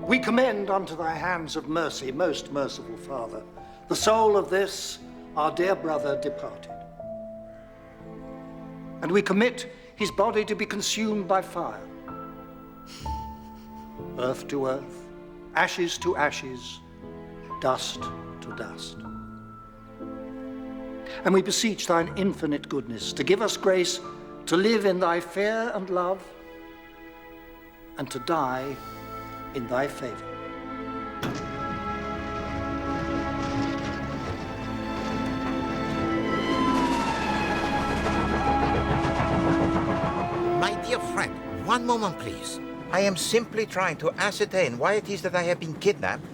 We commend unto thy hands of mercy, most merciful Father, the soul of this, our dear brother departed. And we commit his body to be consumed by fire. Earth to earth, ashes to ashes, dust to dust. And we beseech thine infinite goodness to give us grace to live in thy fear and love, and to die in thy favor. My dear friend, one moment, please. I am simply trying to ascertain why it is that I have been kidnapped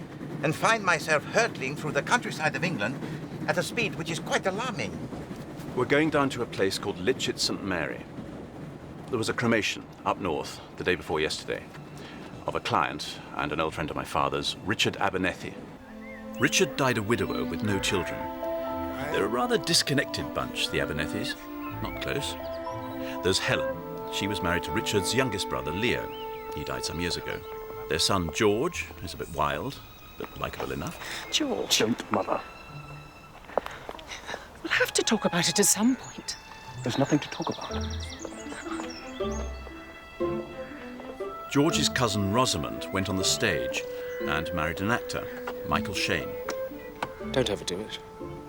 and find myself hurtling through the countryside of England at a speed which is quite alarming. We're going down to a place called Litchett St. Mary. There was a cremation up north the day before yesterday of a client and an old friend of my father's, Richard Abernethy. Richard died a widower with no children. They're a rather disconnected bunch, the Abernethys. Not close. There's Helen. She was married to Richard's youngest brother, Leo. He died some years ago. Their son, George, is a bit wild, but likeable enough. George. Don't, Mother. We'll have to talk about it at some point. There's nothing to talk about. George's cousin Rosamond went on the stage and married an actor, Michael Shane. Don't overdo it.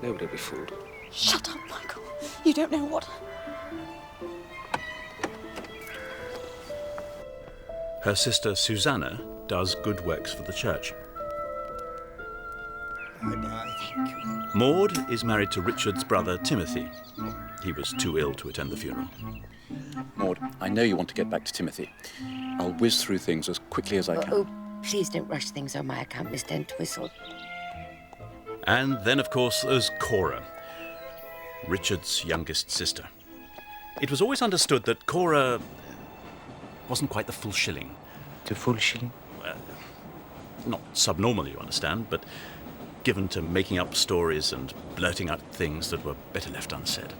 Nobody will be fooled. Shut up, Michael. You don't know what... Her sister Susanna does good works for the church. Maud is married to Richard's brother Timothy. He was too ill to attend the funeral. Maud, I know you want to get back to Timothy. I'll whiz through things as quickly as I can. Oh, please don't rush things on my account, Miss Dentwistle. And then, of course, there's Cora, Richard's youngest sister. It was always understood that Cora wasn't quite the full shilling. The full shilling? Well, not subnormal, you understand, but given to making up stories and blurting out things that were better left unsaid.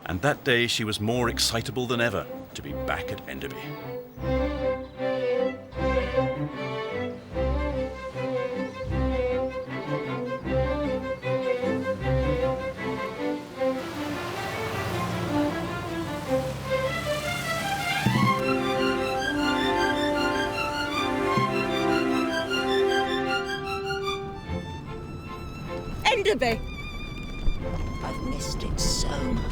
And that day she was more excitable than ever to be back at Enderby. Enderby! I've missed it so much.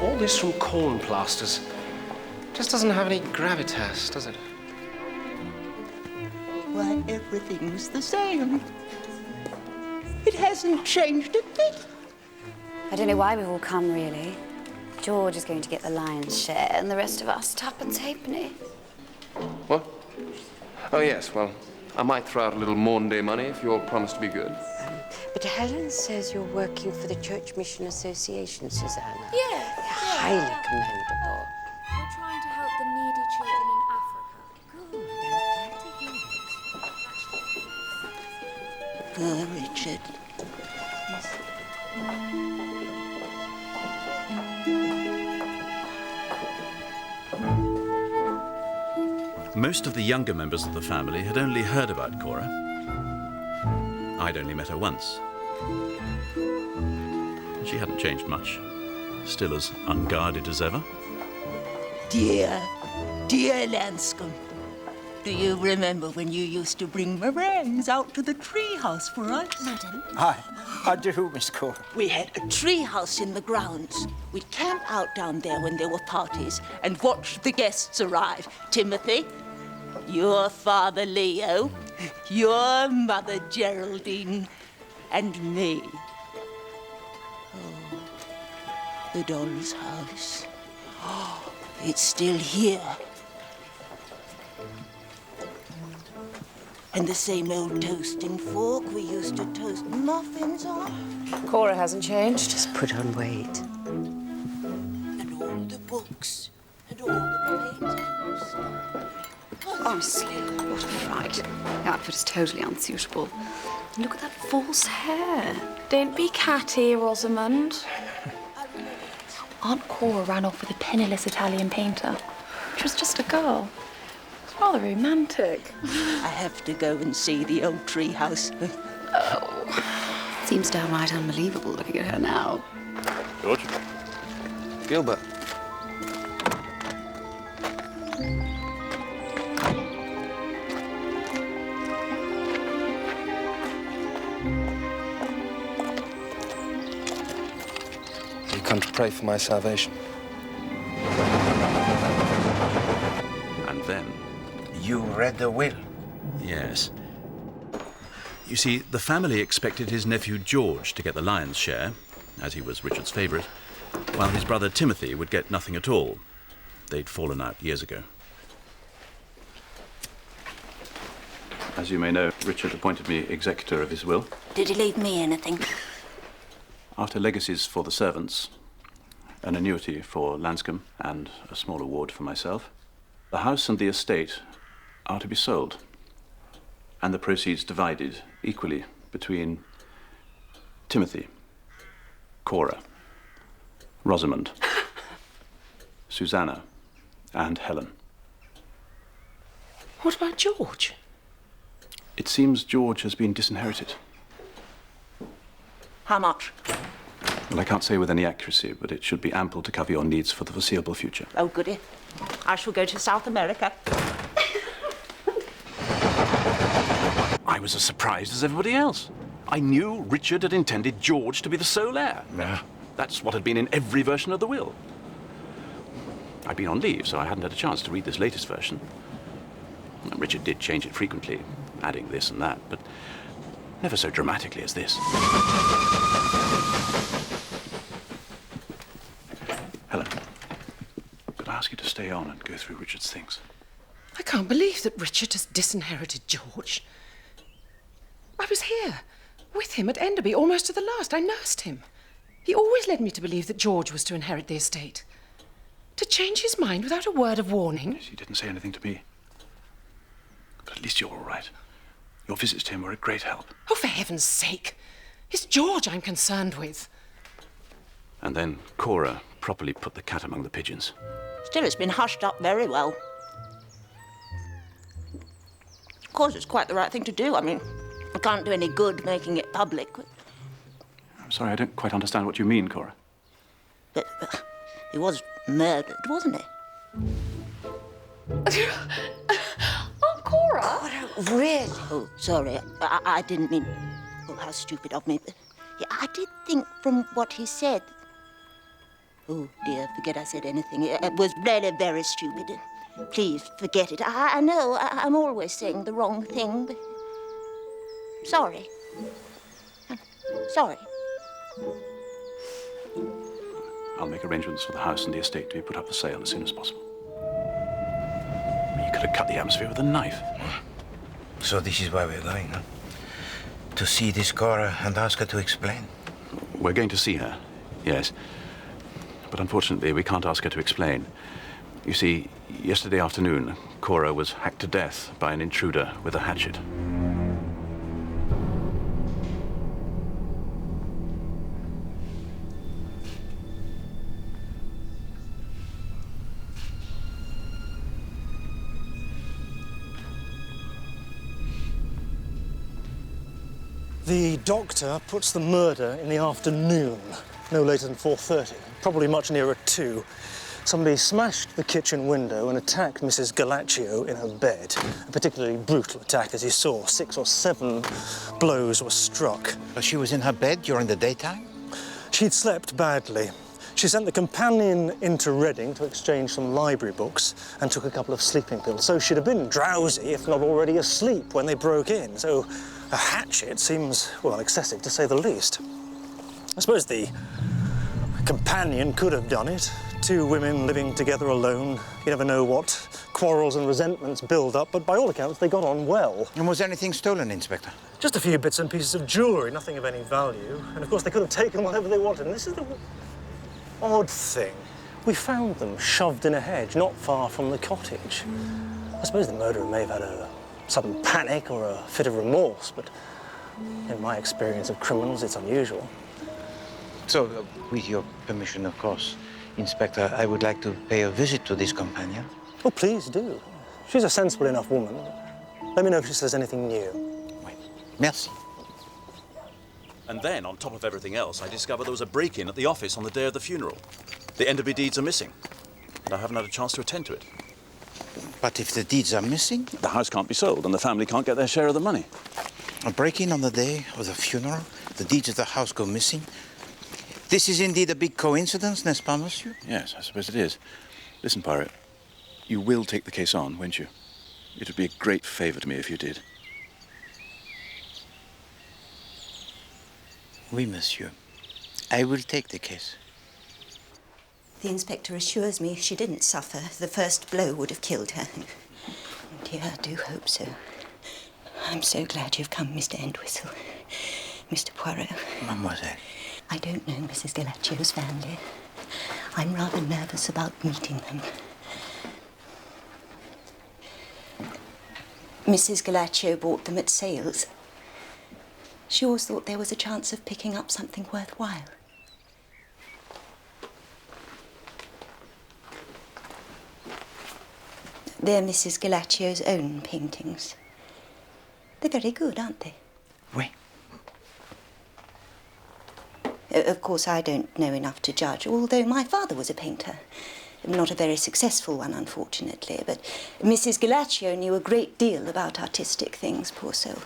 All this from corn plasters just doesn't have any gravitas, does it? Why, everything's the same. It hasn't changed a bit. I don't know why we've all come, really. George is going to get the lion's share, and the rest of us tuppence halfpenny. What? Oh, yes, well, I might throw out a little Maundy money if you'll promise to be good. But Helen says you're working for the Church Mission Association, Susanna. Yeah. Highly commendable. We're trying to help the needy children in Africa. Good, Richard. Most of the younger members of the family had only heard about Cora. I'd only met her once. She hadn't changed much. Still as unguarded as ever. Dear Lanscombe, do you remember when you used to bring meringues out to the treehouse for us? Madam? I do, Miss Cora. We had a tree house in the grounds. We'd camp out down there when there were parties and watch the guests arrive. Timothy, your father Leo, your mother Geraldine, and me. Oh, the doll's house. Oh, it's still here. And the same old toasting fork we used to toast muffins on. Cora hasn't changed. Just put on weight. And all the books, and all the paintings. Honestly, what a fright. The outfit is totally unsuitable. Look at that false hair. Don't be catty, Rosamond. Aunt Cora ran off with a penniless Italian painter. She was just a girl. It's rather romantic. I have to go and see the old tree house. Oh. Seems downright unbelievable looking at her now. George? Gilbert. You come to pray for my salvation. And then... You read the will? Yes. You see, the family expected his nephew George to get the lion's share, as he was Richard's favourite, while his brother Timothy would get nothing at all. They'd fallen out years ago. As you may know, Richard appointed me executor of his will. Did he leave me anything? After legacies for the servants, an annuity for Lanscombe, and a small award for myself, the house and the estate are to be sold, and the proceeds divided equally between Timothy, Cora, Rosamond, Susanna, and Helen. What about George? It seems George has been disinherited. How much? Well, I can't say with any accuracy, but it should be ample to cover your needs for the foreseeable future. Oh, goody. I shall go to South America. I was as surprised as everybody else. I knew Richard had intended George to be the sole heir. Yeah. That's what had been in every version of the will. I'd been on leave, so I hadn't had a chance to read this latest version. Richard did change it frequently, adding this and that, but never so dramatically as this. Helen, could I ask you to stay on and go through Richard's things? I can't believe that Richard has disinherited George. I was here, with him at Enderby, almost to the last. I nursed him. He always led me to believe that George was to inherit the estate. To change his mind without a word of warning. Yes, he didn't say anything to me. But at least you're all right. Your visits to him were a great help. Oh, for heaven's sake. It's George I'm concerned with. And then Cora properly put the cat among the pigeons. Still, it's been hushed up very well. Of course, it's quite the right thing to do. I mean, I can't do any good making it public. I'm sorry, I don't quite understand what you mean, Cora. But he was murdered, wasn't he? Aunt Cora? Cora, really? Oh, sorry. I didn't mean... Oh, how stupid of me. But, yeah, I did think from what he said... Oh, dear, forget I said anything. It was really very stupid. Please, forget it. I know I'm always saying the wrong thing, but... Sorry. Sorry. I'll make arrangements for the house and the estate to be put up for sale as soon as possible. I mean, you could have cut the atmosphere with a knife. So this is why we're going, huh? To see this Cora and ask her to explain? We're going to see her, yes. But unfortunately, we can't ask her to explain. You see, yesterday afternoon, Cora was hacked to death by an intruder with a hatchet. The doctor puts the murder in the afternoon, no later than 4:30, probably much nearer 2. Somebody smashed the kitchen window and attacked Mrs. Galaccio in her bed. A particularly brutal attack, as you saw. 6 or 7 blows were struck. But she was in her bed during the daytime? She'd slept badly. She sent the companion into Reading to exchange some library books and took a couple of sleeping pills. So she'd have been drowsy, if not already asleep, when they broke in. So a hatchet seems, well, excessive to say the least. I suppose the companion could have done it. 2 women living together alone. You never know what quarrels and resentments build up, but by all accounts, they got on well. And was anything stolen, Inspector? Just a few bits and pieces of jewellery, nothing of any value. And of course, they could have taken whatever they wanted. And this is the odd thing. We found them shoved in a hedge not far from the cottage. I suppose the murderer may have had a sudden panic or a fit of remorse, but in my experience of criminals, it's unusual. So, with your permission, of course, Inspector, I would like to pay a visit to this companion. Oh, please do. She's a sensible enough woman. Let me know if she says anything new. Oui. Merci. And then, on top of everything else, I discovered there was a break-in at the office on the day of the funeral. The Enderby deeds are missing, and I haven't had a chance to attend to it. But if the deeds are missing? The house can't be sold, and the family can't get their share of the money. A break-in on the day of the funeral? The deeds of the house go missing? This is indeed a big coincidence, n'est-ce pas, monsieur? Yes, I suppose it is. Listen, Poirot, you will take the case on, won't you? It would be a great favour to me if you did. Oui, monsieur. I will take the case. The inspector assures me she didn't suffer. The first blow would have killed her. Dear, I do hope so. I'm so glad you've come, Mr. Entwistle. Mr. Poirot. Mademoiselle. I don't know Mrs. Galaccio's family. I'm rather nervous about meeting them. Mrs. Galaccio bought them at sales. She always thought there was a chance of picking up something worthwhile. They're Mrs. Galaccio's own paintings. They're very good, aren't they? Oui. Of course, I don't know enough to judge, although my father was a painter. Not a very successful one, unfortunately, but Mrs. Galaccio knew a great deal about artistic things, poor soul.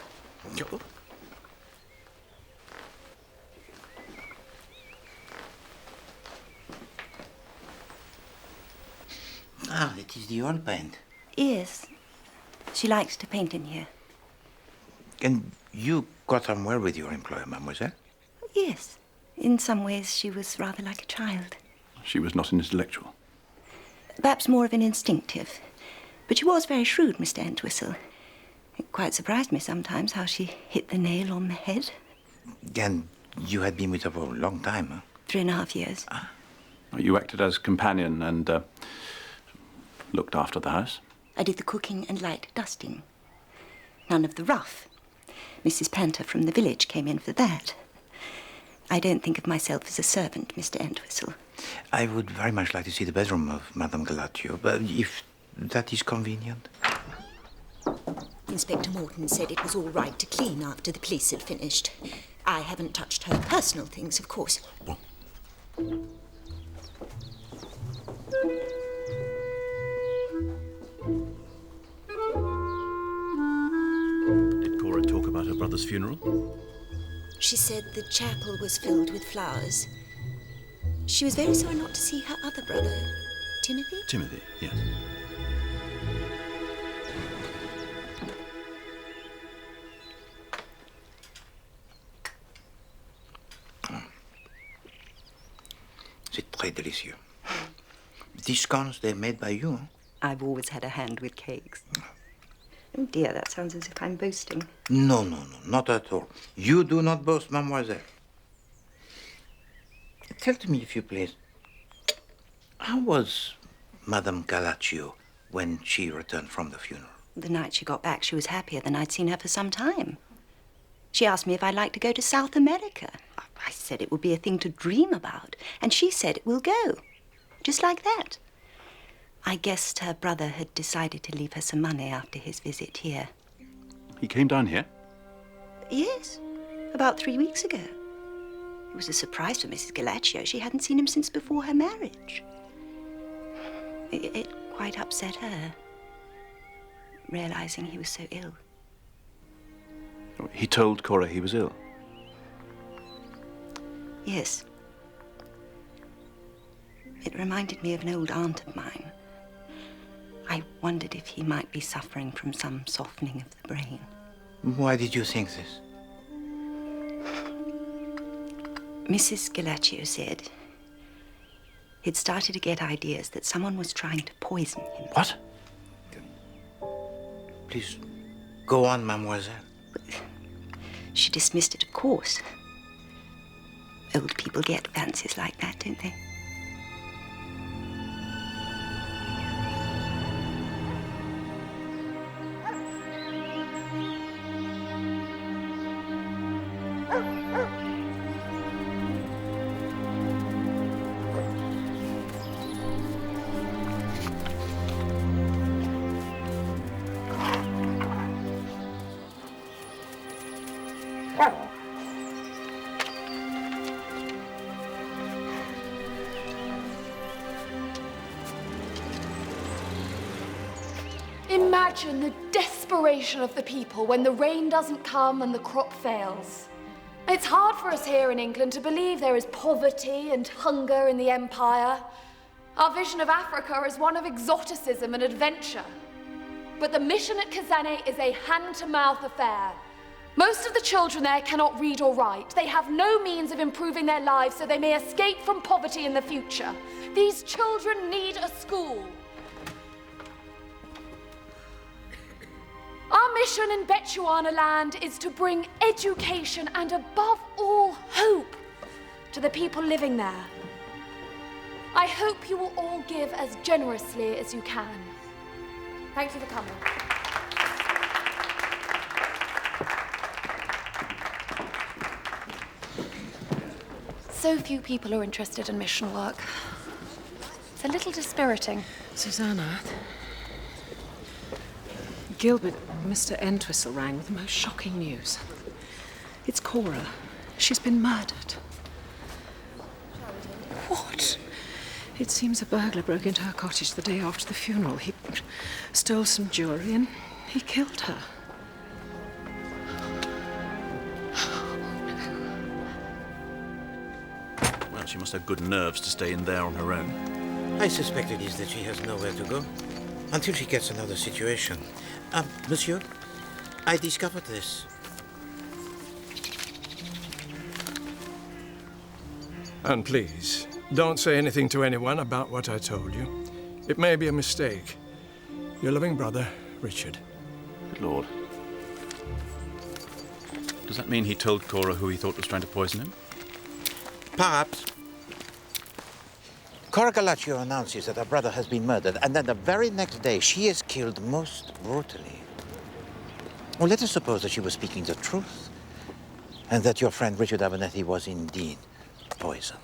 Ah, it is the oil paint. Yes. She likes to paint in here. And you got on well with your employer, mademoiselle? Yes. In some ways, she was rather like a child. She was not an intellectual. Perhaps more of an instinctive. But she was very shrewd, Mr. Entwistle. It quite surprised me sometimes how she hit the nail on the head. And you had been with her for a long time, huh? 3.5 years. Ah. You acted as companion and looked after the house? I did the cooking and light dusting. None of the rough. Mrs. Panter from the village came in for that. I don't think of myself as a servant, Mr. Entwistle. I would very much like to see the bedroom of Madame Galaccio, but if that is convenient. Inspector Morton said it was all right to clean after the police had finished. I haven't touched her personal things, of course. Bon. Did Cora talk about her brother's funeral? She said the chapel was filled with flowers. She was very sorry not to see her other brother, Timothy? Timothy, yes. C'est très délicieux. These scones, they're made by you, huh? I've always had a hand with cakes. Oh dear, that sounds as if I'm boasting. No, not at all. You do not boast, mademoiselle. Tell to me, if you please, how was Madame Galaccio when she returned from the funeral? The night she got back, she was happier than I'd seen her for some time. She asked me if I'd like to go to South America. I said it would be a thing to dream about, and she said we'll go. Just like that. I guessed her brother had decided to leave her some money after his visit here. He came down here? Yes, about 3 weeks ago. It was a surprise for Mrs. Galaccio. She hadn't seen him since before her marriage. It quite upset her, realizing he was so ill. He told Cora he was ill? Yes. It reminded me of an old aunt of mine. I wondered if he might be suffering from some softening of the brain. Why did you think this? Mrs. Galaccio said he'd started to get ideas that someone was trying to poison him. What? Please, go on, mademoiselle. She dismissed it, of course. Old people get fancies like that, don't they? Imagine the desperation of the people when the rain doesn't come and the crop fails. It's hard for us here in England to believe there is poverty and hunger in the empire. Our vision of Africa is one of exoticism and adventure. But the mission at Kazane is a hand-to-mouth affair. Most of the children there cannot read or write. They have no means of improving their lives so they may escape from poverty in the future. These children need a school. Our mission in Bechuana land is to bring education and, above all, hope to the people living there. I hope you will all give as generously as you can. Thank you for coming. So few people are interested in mission work. It's a little dispiriting. Susanna, Gilbert, Mr. Entwistle rang with the most shocking news. It's Cora. She's been murdered. What? It seems a burglar broke into her cottage the day after the funeral. He stole some jewelry and he killed her. Well, she must have good nerves to stay in there on her own. I suspect it is that she has nowhere to go until she gets another situation. Monsieur, I discovered this. And please, don't say anything to anyone about what I told you. It may be a mistake. Your loving brother, Richard. Good Lord. Does that mean he told Cora who he thought was trying to poison him? Perhaps. Cora Galaccio announces that her brother has been murdered, and then the very next day she is killed most brutally. Well, let us suppose that she was speaking the truth, and that your friend Richard Abernethy was indeed poisoned.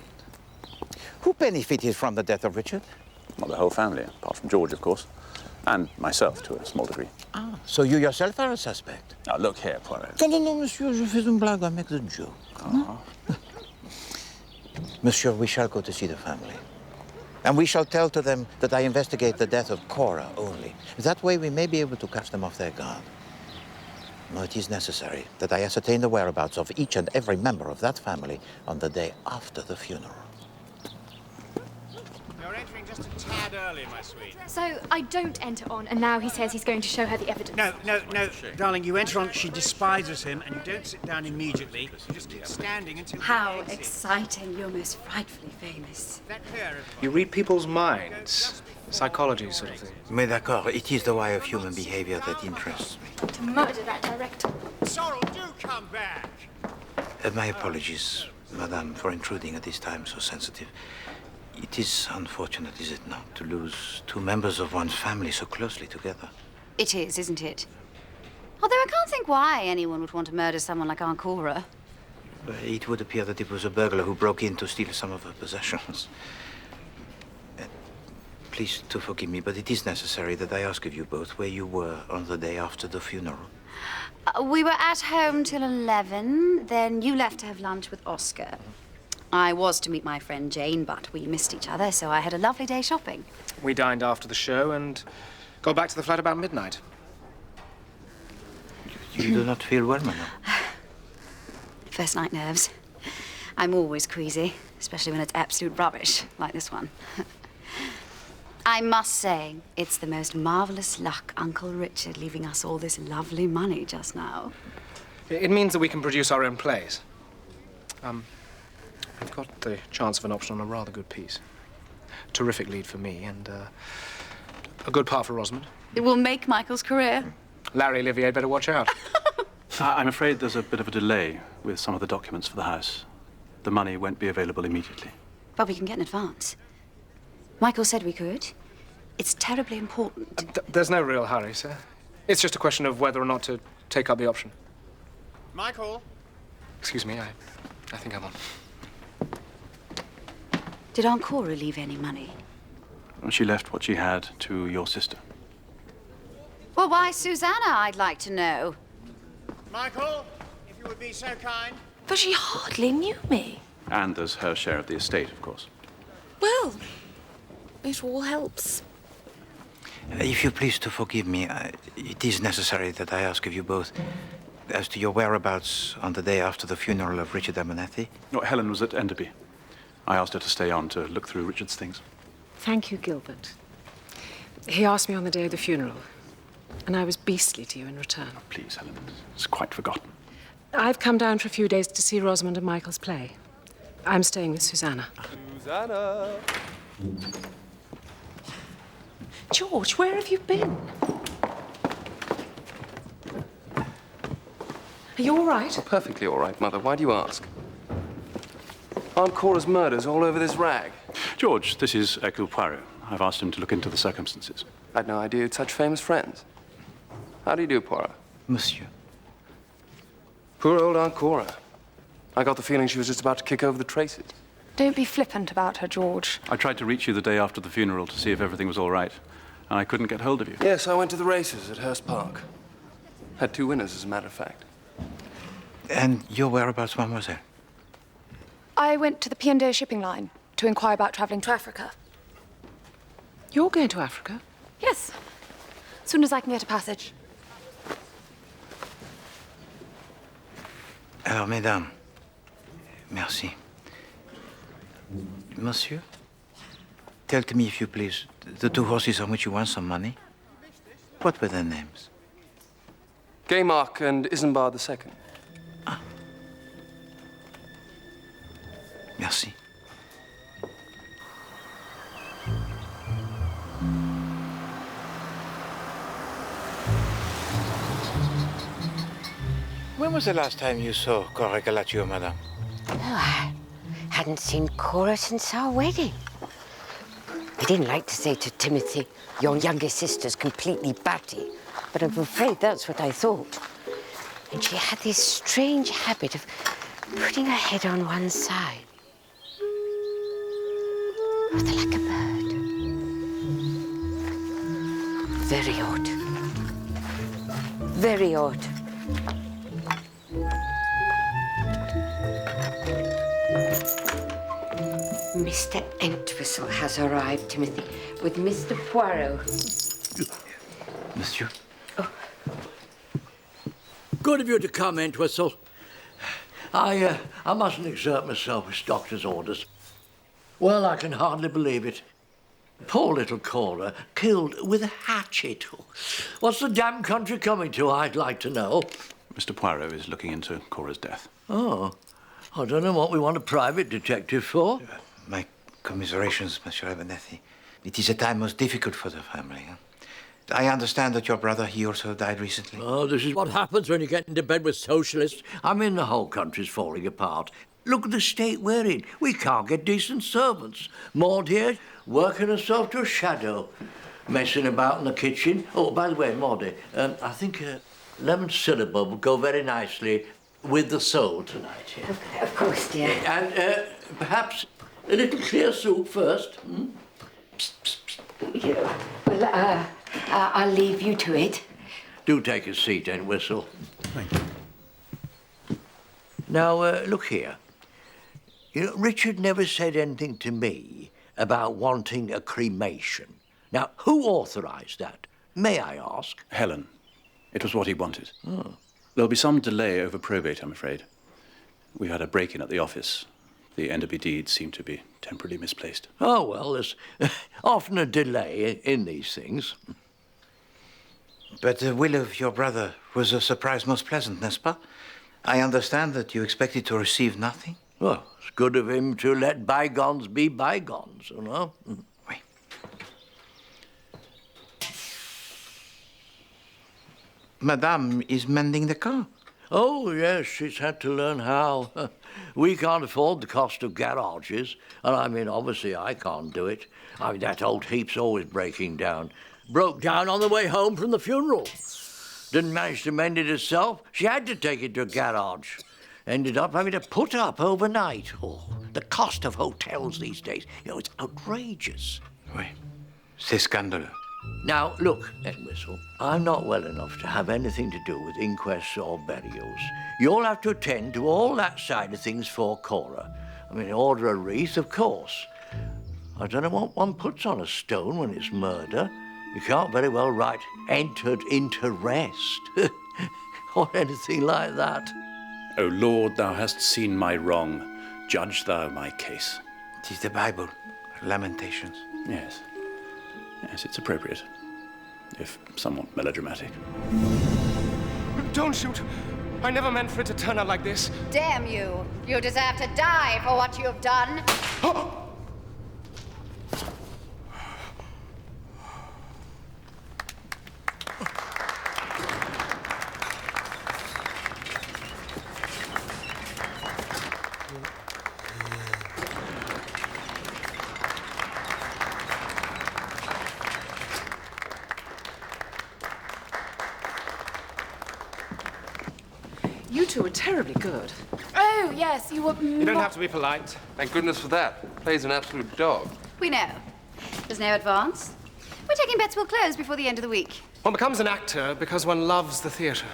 Who benefited from the death of Richard? Well, the whole family, apart from George, of course. And myself, to a small degree. Ah, so you yourself are a suspect? Now, look here, Poirot. Non, monsieur, je fais une blague, I make the joke. Monsieur, we shall go to see the family. And we shall tell to them that I investigate the death of Cora only. That way we may be able to catch them off their guard. No, it is necessary that I ascertain the whereabouts of each and every member of that family on the day after the funeral. You're entering just a tad early, my sweet. So I don't enter on, and now he says he's going to show her the evidence. No, darling, you enter on, she despises him, and you don't sit down immediately. You just keep standing until... How exciting. You're most frightfully famous. You read people's minds. Psychology sort of thing. Mais d'accord, it is the way of human behavior that interests me. To murder that director. Sorrel, do come back! My apologies, madame, for intruding at this time so sensitive. It is unfortunate, is it not, to lose two members of one's family so closely together? It is, isn't it? Although I can't think why anyone would want to murder someone like Aunt Cora. It would appear that it was a burglar who broke in to steal some of her possessions. Please to forgive me, but it is necessary that I ask of you both where you were on the day after the funeral. We were at home till 11, then you left to have lunch with Oscar. I was to meet my friend Jane, but we missed each other, so I had a lovely day shopping. We dined after the show and got back to the flat about midnight. You do not feel well, madam? First night nerves. I'm always queasy, especially when it's absolute rubbish, like this one. I must say, it's the most marvelous luck, Uncle Richard leaving us all this lovely money just now. It means that we can produce our own plays. We've got the chance of an option on a rather good piece. Terrific lead for me and a good part for Rosamond. It will make Michael's career. Larry Olivier better watch out. I'm afraid there's a bit of a delay with some of the documents for the house. The money won't be available immediately. But we can get in advance. Michael said we could. It's terribly important. There's no real hurry, sir. It's just a question of whether or not to take up the option. Michael? Excuse me, I think I'm on. Did Aunt Cora leave any money? She left what she had to your sister. Well, why Susanna, I'd like to know. Michael, if you would be so kind. But she hardly knew me. And there's her share of the estate, of course. Well, it all helps. If you please to forgive me, it is necessary that I ask of you both as to your whereabouts on the day after the funeral of Richard Abernethy. No, Helen was at Enderby. I asked her to stay on to look through Richard's things. Thank you, Gilbert. He asked me on the day of the funeral, and I was beastly to you in return. Oh, please, Helen, it's quite forgotten. I've come down for a few days to see Rosamond and Michael's play. I'm staying with Susanna. Susanna! George, where have you been? Are you all right? Oh, perfectly all right, Mother. Why do you ask? Aunt Cora's murder's all over this rag. George, this is Hercule Poirot. I've asked him to look into the circumstances. I'd no idea you'd such famous friends. How do you do, Poirot? Monsieur. Poor old Aunt Cora. I got the feeling she was just about to kick over the traces. Don't be flippant about her, George. I tried to reach you the day after the funeral to see if everything was all right, and I couldn't get hold of you. Yes, I went to the races at Hurst Park. Had 2 winners, as a matter of fact. And your whereabouts, mademoiselle? I went to the P&O shipping line to inquire about traveling to Africa. You're going to Africa? Yes. As soon as I can get a passage. Alors, mesdames, merci. Monsieur, tell to me, if you please, the 2 horses on which you won some money. What were their names? Gaymark and Isambard II. Ah. Merci. When was the last time you saw Cora Galaccio, madame? Oh, I hadn't seen Cora since our wedding. I didn't like to say to Timothy, your younger sister's completely batty, but I'm afraid that's what I thought. And she had this strange habit of putting her head on one side. Rather like a bird. Very odd. Very odd. Mr. Entwistle has arrived, Timothy, with Mr. Poirot. Monsieur? Oh. Good of you to come, Entwistle. I mustn't exert myself with doctor's orders. Well, I can hardly believe it. Poor little Cora, killed with a hatchet. What's the damn country coming to, I'd like to know? Mr. Poirot is looking into Cora's death. Oh, I don't know what we want a private detective for. My commiserations, Monsieur Abernethy. It is a time most difficult for the family. Huh? I understand that your brother, he also died recently. Oh, this is what happens when you get into bed with socialists. I mean, the whole country's falling apart. Look at the state we're in. We can't get decent servants. Maud here, working herself to a shadow, messing about in the kitchen. Oh, by the way, Maudie, I think lemon syllabub will go very nicely with the sole tonight. Yeah. Of course, dear. And perhaps a little clear soup first. Hmm? Yeah. Well, I'll leave you to it. Do take a seat, Entwistle. Thank you. Now, look here. You know, Richard never said anything to me about wanting a cremation. Now, who authorised that? May I ask? Helen. It was what he wanted. Oh. There'll be some delay over probate, I'm afraid. We had a break-in at the office. The Enderby deeds seem to be temporarily misplaced. Oh, well, there's often a delay in these things. But the will of your brother was a surprise most pleasant, n'est-ce pas? I understand that you expected to receive nothing. Well, it's good of him to let bygones be bygones, you know? Oui. Madame is mending the car. Oh, yes, she's had to learn how. We can't afford the cost of garages. And I mean, obviously, I can't do it. I mean, that old heap's always breaking down. Broke down on the way home from the funeral. Didn't manage to mend it herself. She had to take it to a garage. Ended up having to put up overnight. Oh, the cost of hotels these days, you know, it's outrageous. Oui, c'est scandaleux. Now, look, Entwistle, I'm not well enough to have anything to do with inquests or burials. You'll have to attend to all that side of things for Cora. I mean, order a wreath, of course. I don't know what one puts on a stone when it's murder. You can't very well write, entered into rest, or anything like that. O Lord, thou hast seen my wrong. Judge thou my case. It is the Bible, Lamentations. Yes. Yes, it's appropriate, if somewhat melodramatic. Don't shoot! I never meant for it to turn out like this. Damn you! You deserve to die for what you have done. You two are terribly good. Oh, yes, you were... You don't have to be polite. Thank goodness for that. Plays an absolute dog. We know. There's no advance. We're taking bets we'll close before the end of the week. One becomes an actor because one loves the theatre.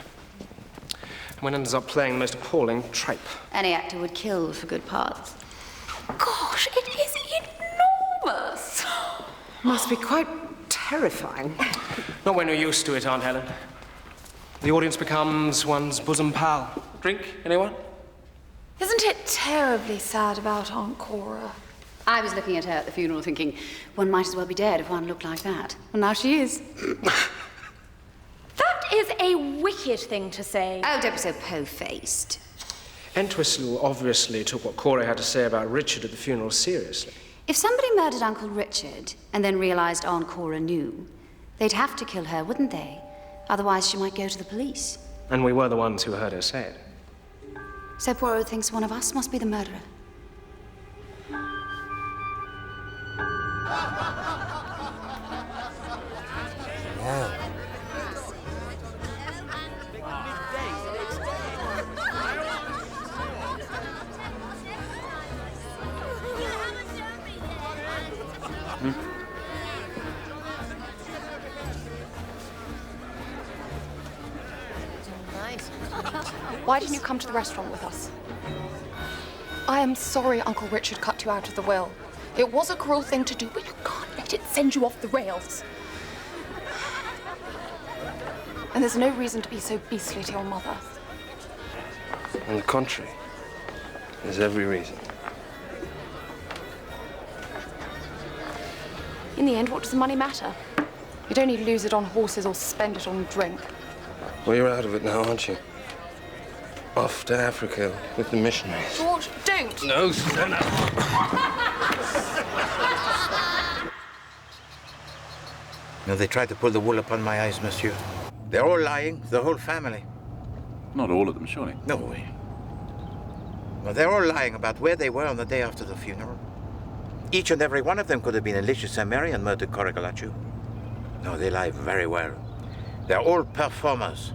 And one ends up playing the most appalling tripe. Any actor would kill for good parts. Gosh, it is enormous. Must be quite terrifying. Not when you're used to it, Aunt Helen. The audience becomes one's bosom pal. Drink, anyone? Isn't it terribly sad about Aunt Cora? I was looking at her at the funeral thinking, one might as well be dead if one looked like that. Well, now she is. That is a wicked thing to say. Oh, don't be so po-faced. Entwistle obviously took what Cora had to say about Richard at the funeral seriously. If somebody murdered Uncle Richard and then realized Aunt Cora knew, they'd have to kill her, wouldn't they? Otherwise, she might go to the police. And we were the ones who heard her say it. So Poirot thinks one of us must be the murderer. Why didn't you come to the restaurant with us? I am sorry Uncle Richard cut you out of the will. It was a cruel thing to do, but you can't let it send you off the rails. And there's no reason to be so beastly to your mother. On the contrary, there's every reason. In the end, what does the money matter? You'd only lose it on horses or spend it on drink. Well, you're out of it now, aren't you? Off to Africa with the missionaries. George, don't! No, no. No, they tried to pull the wool upon my eyes, monsieur. They're all lying, the whole family. Not all of them, surely. No way. Well, they're all lying about where they were on the day after the funeral. Each and every one of them could have been in Lichit St. Mary and murdered Cora Galachu. No, they lie very well. They're all performers.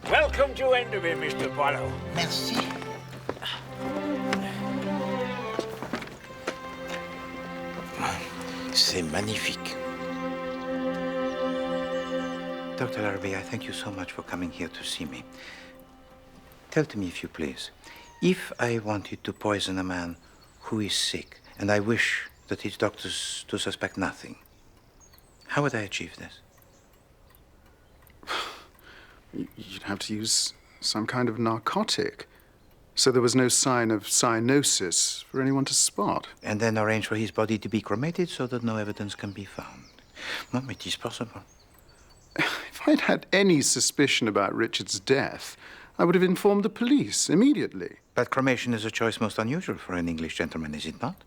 Welcome to Enderby, Mr. Poirot. Merci. C'est magnifique. Dr. Larrabee, I thank you so much for coming here to see me. Tell to me, if you please, if I wanted to poison a man who is sick, and I wish that his doctors to suspect nothing, how would I achieve this? You'd have to use some kind of narcotic, so there was no sign of cyanosis for anyone to spot. And then arrange for his body to be cremated so that no evidence can be found. No, it is possible. If I'd had any suspicion about Richard's death, I would have informed the police immediately. But cremation is a choice most unusual for an English gentleman, is it not?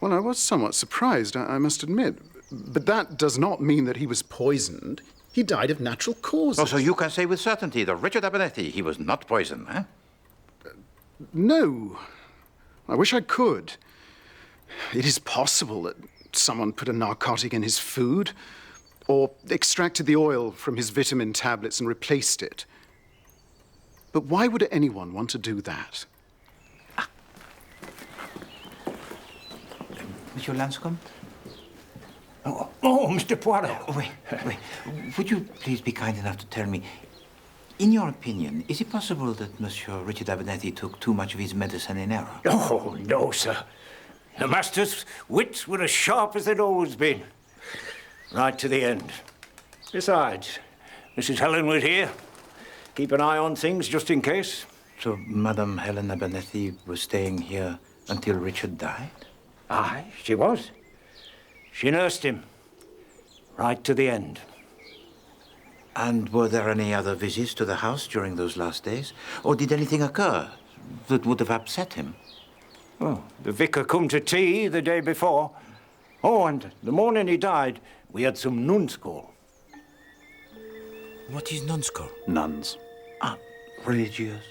Well, I was somewhat surprised, I must admit. But that does not mean that he was poisoned. He died of natural causes. Oh, so you can say with certainty that Richard Abernethy, he was not poisoned, eh? No. I wish I could. It is possible that someone put a narcotic in his food, or extracted the oil from his vitamin tablets and replaced it. But why would anyone want to do that? Monsieur Lanscombe? Oh, Mr. Poirot. Wait. Would you please be kind enough to tell me, in your opinion, is it possible that Monsieur Richard Abernethy took too much of his medicine in error? Oh, no, sir. The master's wits were as sharp as they'd always been. Right to the end. Besides, Mrs. Helen was here. Keep an eye on things just in case. So Madame Helen Abernethy was staying here until Richard died? Aye, she was. She nursed him. Right to the end. And were there any other visits to the house during those last days? Or did anything occur that would have upset him? Oh, the vicar come to tea the day before. Oh, and the morning he died, we had some nuns call. What is nuns call? Nuns. Ah, religious.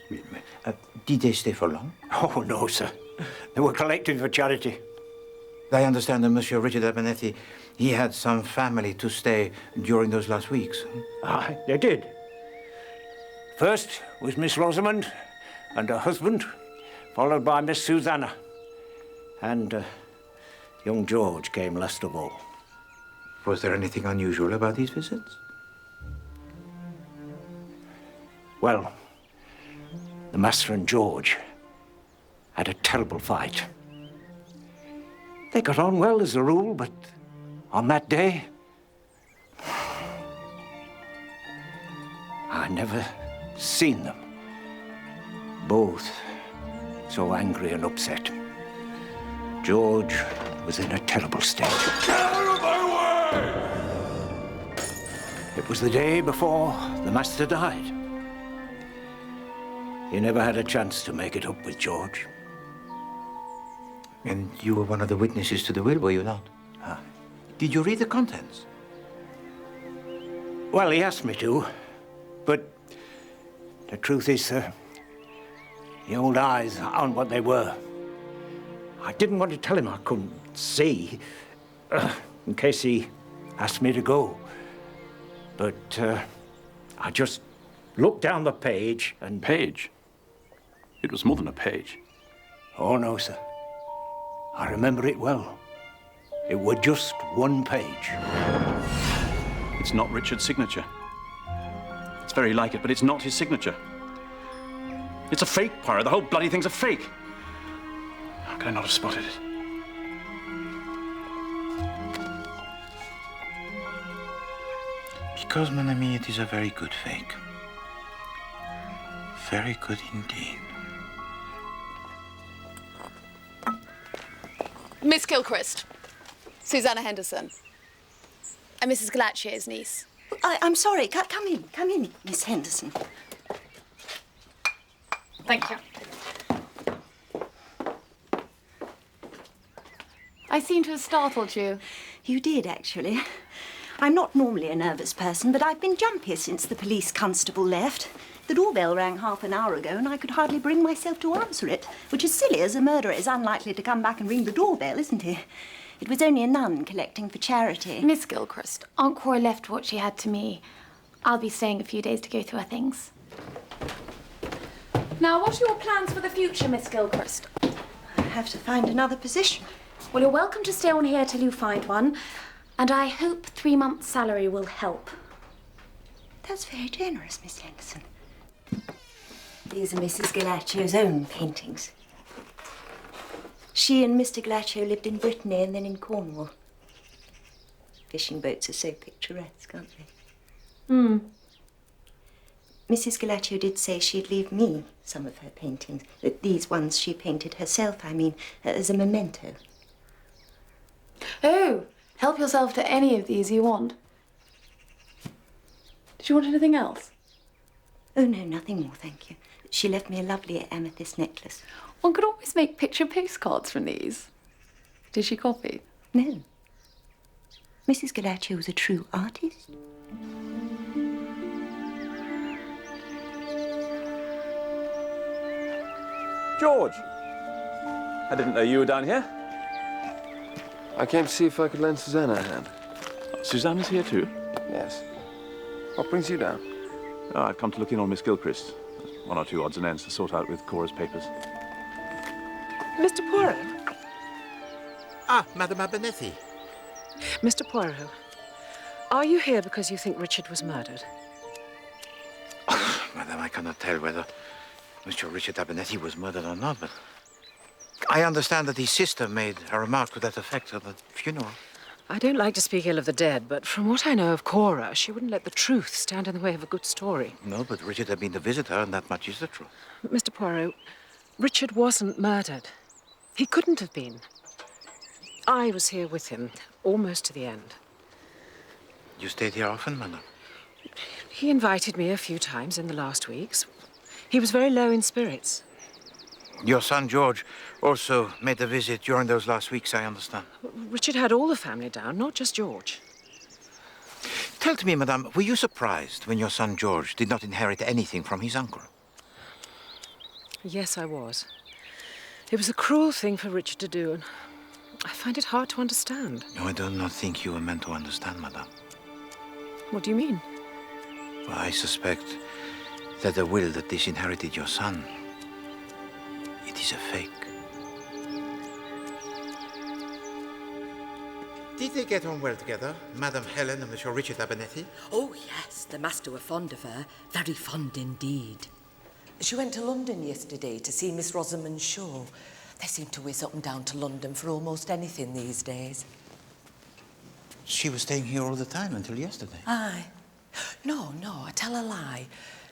Did they stay for long? Oh, no, sir. They were collecting for charity. I understand that Monsieur Richard Abernethy, he had some family to stay during those last weeks. Aye, they did. First was Miss Rosamond and her husband, followed by Miss Susanna. And young George came last of all. Was there anything unusual about these visits? Well, the master and George had a terrible fight. They got on well as a rule, but on that day, I never seen them both so angry and upset. George was in a terrible state. Get out of my way! It was the day before the master died. He never had a chance to make it up with George. And you were one of the witnesses to the will, were you not? Did you read the contents? Well, he asked me to, but the truth is, sir, the old eyes aren't what they were. I didn't want to tell him I couldn't see, in case he asked me to go. But I just looked down the page and... Page? It was more than a page. Oh, no, sir. I remember it well. It was just one page. It's not Richard's signature. It's very like it, but it's not his signature. It's a fake, Poirot. The whole bloody thing's a fake. How could I not have spotted it? Because, mon ami, it is a very good fake. Very good indeed. Miss Gilchrist, Susanna Henderson, and Mrs. Galatier's niece. I'm sorry. Come in, Miss Henderson. Thank you. I seem to have startled you. You did, actually. I'm not normally a nervous person, but I've been jumpy since the police constable left. The doorbell rang half an hour ago, and I could hardly bring myself to answer it, which is silly, as a murderer is unlikely to come back and ring the doorbell, isn't he? It was only a nun collecting for charity. Miss Gilchrist, Aunt Cora left what she had to me. I'll be staying a few days to go through her things. Now, what are your plans for the future, Miss Gilchrist? I have to find another position. Well, you're welcome to stay on here till you find one, and I hope 3 months' salary will help. That's very generous, Miss Henderson. These are Mrs. Galacio's own paintings. She and Mr. Galaccio lived in Brittany and then in Cornwall. Fishing boats are so picturesque, aren't they? Mrs. Galaccio did say she'd leave me some of her paintings. These ones she painted herself, I mean, as a memento. Oh, help yourself to any of these you want. Did you want anything else? Oh, no, nothing more, thank you. She left me a lovely amethyst necklace. One could always make picture postcards from these. Did she copy? No. Mrs. Galaccio was a true artist. George! I didn't know you were down here. I came to see if I could lend Susanna a hand. Susanna's here too? Yes. What brings you down? Oh, I've come to look in on Miss Gilchrist. There's 1 or 2 odds and ends to sort out with Cora's papers. Mr. Poirot? Ah, Madame Abernethy. Mr. Poirot, are you here because you think Richard was murdered? Madame, I cannot tell whether Mr. Richard Abernethy was murdered or not, but I understand that his sister made a remark to that effect at the funeral. I don't like to speak ill of the dead, but from what I know of Cora, she wouldn't let the truth stand in the way of a good story. No, but Richard had been the visitor, and that much is the truth. Mr. Poirot, Richard wasn't murdered. He couldn't have been. I was here with him, almost to the end. You stayed here often, Madame? He invited me a few times in the last weeks. He was very low in spirits. Your son, George, also made a visit during those last weeks, I understand. Richard had all the family down, not just George. Tell to me, Madame, were you surprised when your son, George, did not inherit anything from his uncle? Yes, I was. It was a cruel thing for Richard to do, and I find it hard to understand. No, I do not think you were meant to understand, Madame. What do you mean? Well, I suspect that the will that disinherited your son, it is a fake. Did they get on well together, Madame Helen and Monsieur Richard Abernethy? Oh, yes, the master were fond of her. Very fond indeed. She went to London yesterday to see Miss Rosamond's show. They seem to whiz up and down to London for almost anything these days. She was staying here all the time until yesterday. Aye. No, I tell a lie.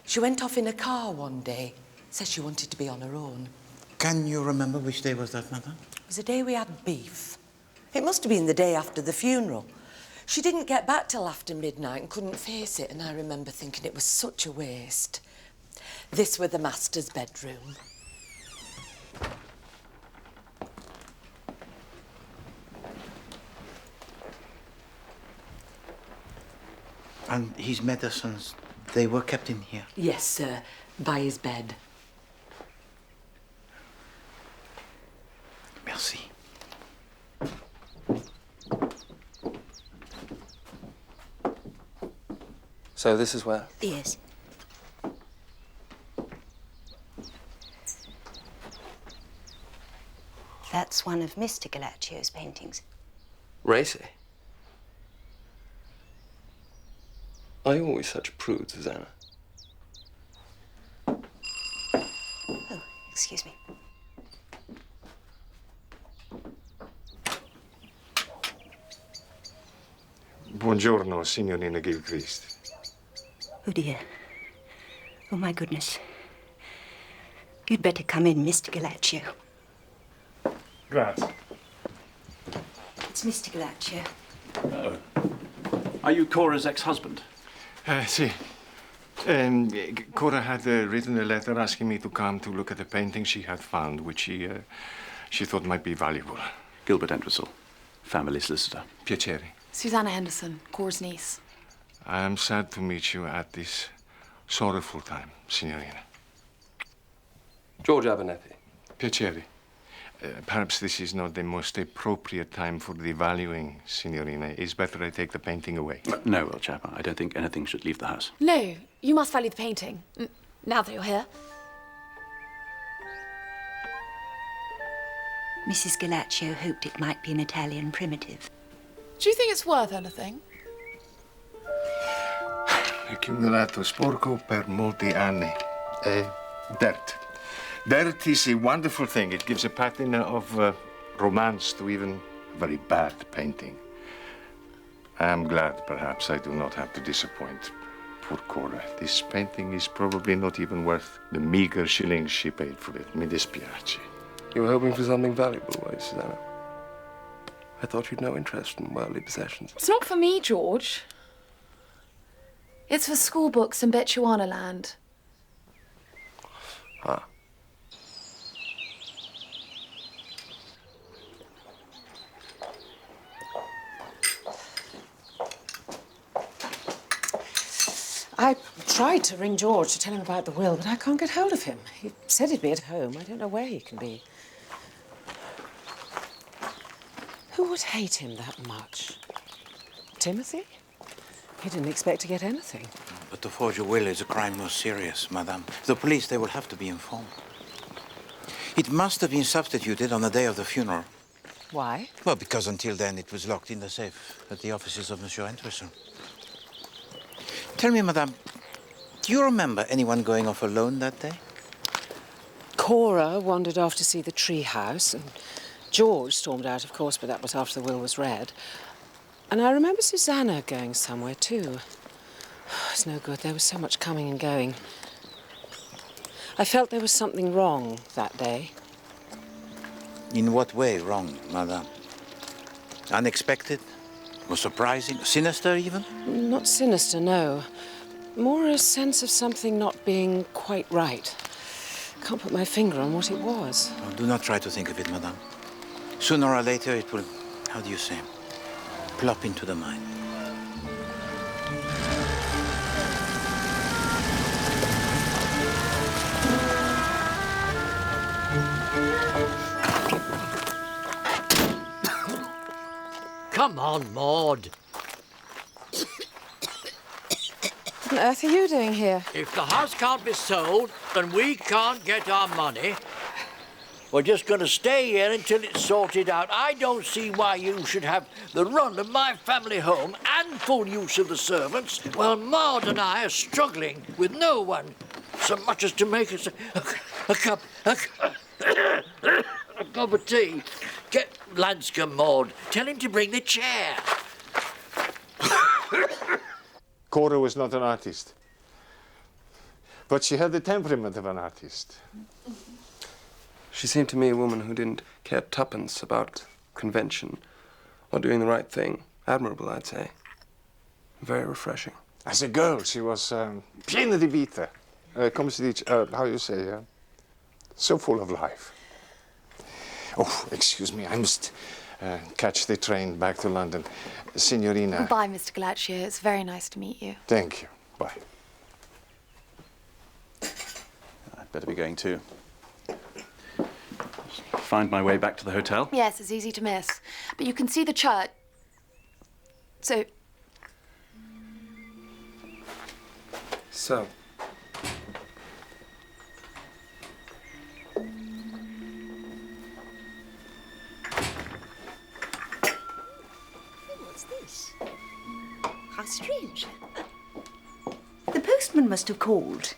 She went off in a car one day. Said she wanted to be on her own. Can you remember which day was that, Madame? It was the day we had beef. It must have been the day after the funeral. She didn't get back till after midnight and couldn't face it, and I remember thinking it was such a waste. This were the master's bedroom. And his medicines, they were kept in here? Yes, sir, by his bed. Merci. So this is where? Yes. That's one of Mr. Galaccio's paintings. Racy? Are you always such a prude, Susanna? Oh, excuse me. Buongiorno, signorina Gilchrist. Oh, dear. Oh, my goodness. You'd better come in, Mr. Galaccio. Grazie. It's Mr. Galaccio. Oh. Are you Cora's ex-husband? Sì. Cora had written a letter asking me to come to look at a painting she had found, which she thought might be valuable. Gilbert Entwistle, family solicitor. Piacere. Susanna Henderson, Cora's niece. I am sad to meet you at this sorrowful time, signorina. George Abernethy. Piacere. Perhaps this is not the most appropriate time for the valuing, signorina. It's better I take the painting away. No, old chap. I don't think anything should leave the house. No, you must value the painting. Now that you're here. Mrs. Galaccio hoped it might be an Italian primitive. Do you think it's worth anything? Accumulato sporco per molti anni. Dirt. Dirt is a wonderful thing. It gives a patina of romance to even very bad painting. I am glad, perhaps, I do not have to disappoint poor Cora. This painting is probably not even worth the meager shillings she paid for it. Mi dispiace. You were hoping for something valuable, were you, Susanna? I thought you'd no interest in worldly possessions. It's not for me, George. It's for school books in Bechuana land. Ah. I tried to ring George to tell him about the will, but I can't get hold of him. He said he'd be at home. I don't know where he can be. Who would hate him that much? Timothy? He didn't expect to get anything. But to forge a will is a crime more serious, madame. The police, they will have to be informed. It must have been substituted on the day of the funeral. Why? Well, because until then it was locked in the safe at the offices of Monsieur Entwistle. Tell me, madame, do you remember anyone going off alone that day? Cora wandered off to see the tree house, and George stormed out, of course, but that was after the will was read. And I remember Susanna going somewhere, too. It's no good. There was so much coming and going. I felt there was something wrong that day. In what way wrong, madame? Unexpected? Or surprising? Sinister, even? Not sinister, no. More a sense of something not being quite right. Can't put my finger on what it was. Oh, do not try to think of it, madame. Sooner or later it will, how do you say, plop into the mind. Come on, Maud. What on earth are you doing here? If the house can't be sold and we can't get our money, we're just going to stay here until it's sorted out. I don't see why you should have the run of my family home and full use of the servants, while Maud and I are struggling with no one so much as to make us a cup of tea. Get Lanscombe, Maud. Tell him to bring the chair. Cora was not an artist, but she had the temperament of an artist. She seemed to me a woman who didn't care tuppence about convention or doing the right thing. Admirable, I'd say. Very refreshing. As a girl, she was piena di vita. Come si dice, how you say, so full of life. Oh, excuse me, I must catch the train back to London. Signorina. Bye, Mr. Galaccio. It's very nice to meet you. Thank you. Bye. I'd better be going too. Find my way back to the hotel? Yes, it's easy to miss. But you can see the church. So. What's this? How strange. The postman must have called.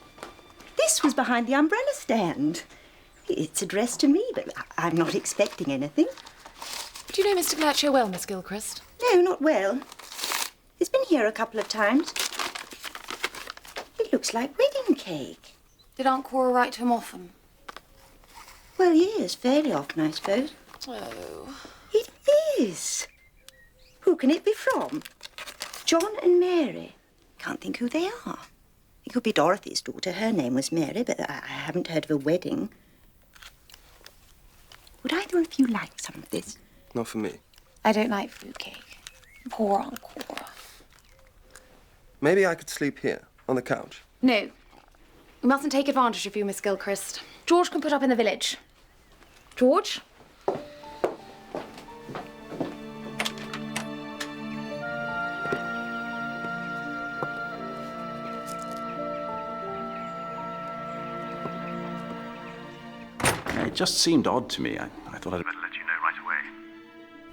This was behind the umbrella stand. It's addressed to me, but I'm not expecting anything. Do you know Mr. Galaccio well, Miss Gilchrist? No, not well. He's been here a couple of times. It looks like wedding cake. Did Aunt Cora write to him often? Well, yes, fairly often, I suppose. Oh. It is. Who can it be from? John and Mary. Can't think who they are. It could be Dorothy's daughter. Her name was Mary, but I haven't heard of a wedding. Would either of you like some of this? Not for me. I don't like fruitcake. Poor Aunt Cora. Maybe I could sleep here, on the couch. No. We mustn't take advantage of you, Miss Gilchrist. George can put up in the village. George? It just seemed odd to me. I thought I'd better let you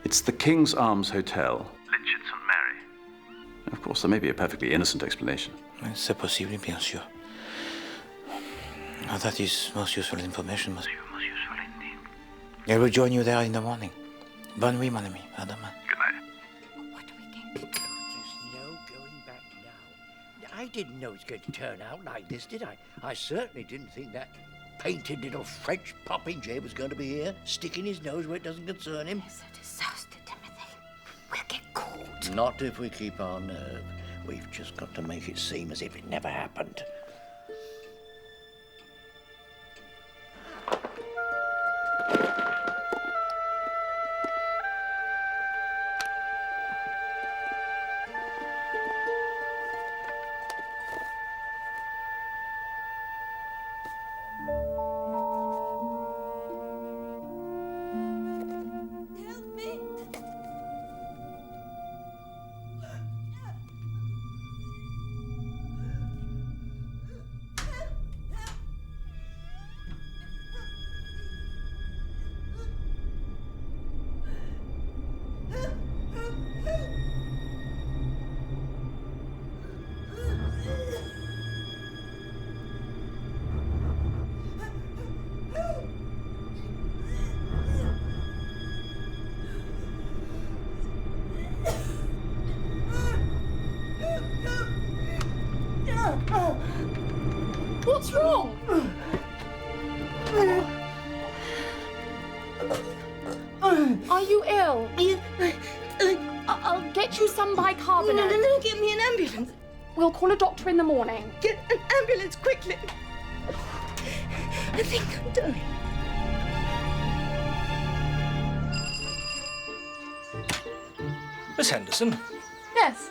It's the King's Arms Hotel, Litchit St. Mary. Of course, there may be a perfectly innocent explanation. C'est possible, bien sûr. Oh, that is most useful information, monsieur. Most useful indeed. I will join you there in the morning. Bonne nuit, mon ami. À demain. Good night. There's no going back now. I didn't know it was going to turn out like this, did I? I certainly didn't think that painted little French popinjay was going to be here, sticking his nose where it doesn't concern him. It's a disaster, Timothy. We'll get caught. Not if we keep our nerve. We've just got to make it seem as if it never happened. What's wrong? Are you ill? I'll get you some bicarbonate. No, get me an ambulance. We'll call a doctor in the morning. Get an ambulance quickly. I think I'm dying. Miss Henderson, Yes.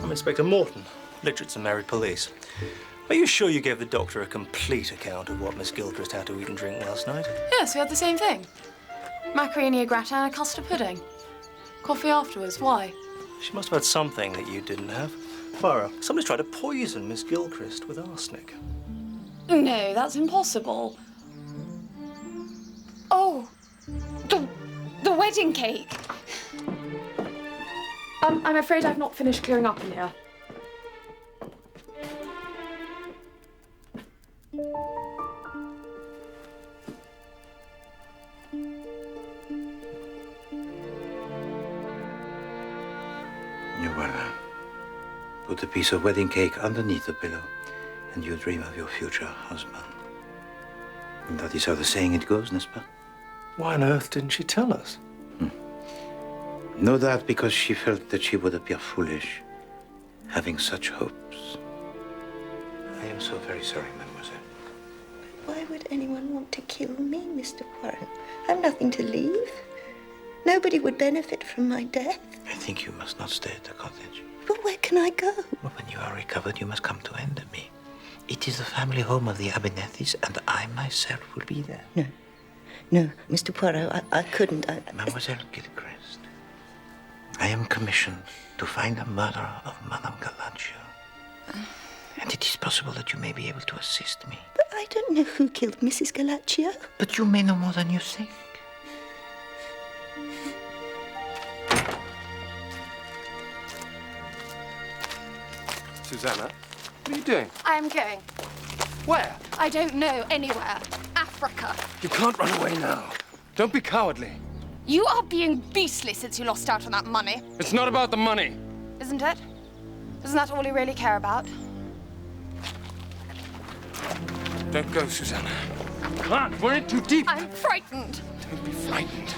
I'm Inspector Morton, Litchit St. Mary Police. Are you sure you gave the doctor a complete account of what Miss Gilchrist had to eat and drink last night? Yes, we had the same thing. Macaroni au gratin and a custard pudding. Coffee afterwards. Why? She must have had something that you didn't have. Poirot, somebody's tried to poison Miss Gilchrist with arsenic. No, that's impossible. Oh, the wedding cake. I'm afraid I've not finished clearing up in here. You will put a piece of wedding cake underneath the pillow, and you dream of your future husband. And that is how the saying it goes, n'est-ce pas? Why on earth didn't she tell us? No doubt because she felt that she would appear foolish, having such hopes. I am so very sorry, mademoiselle. Why would anyone want to kill me, Mr. Poirot? I've nothing to leave. Nobody would benefit from my death. I think you must not stay at the cottage. But where can I go? Well, when you are recovered, you must come to Enderby. It is the family home of the Abernethys, and I myself will be there. No, Mr. Poirot, I couldn't. Mademoiselle Gilchrist, I am commissioned to find the murderer of Madame Galaccio. And it is possible that you may be able to assist me. But I don't know who killed Mrs. Galaccio. But you may know more than you think. Susanna, what are you doing? I'm going. Where? I don't know. Anywhere. Africa. You can't run away now. Don't be cowardly. You are being beastly since you lost out on that money. It's not about the money. Isn't it? Isn't that all you really care about? Don't go, Susanna. Come on, we're in too deep. I'm frightened. Don't be frightened.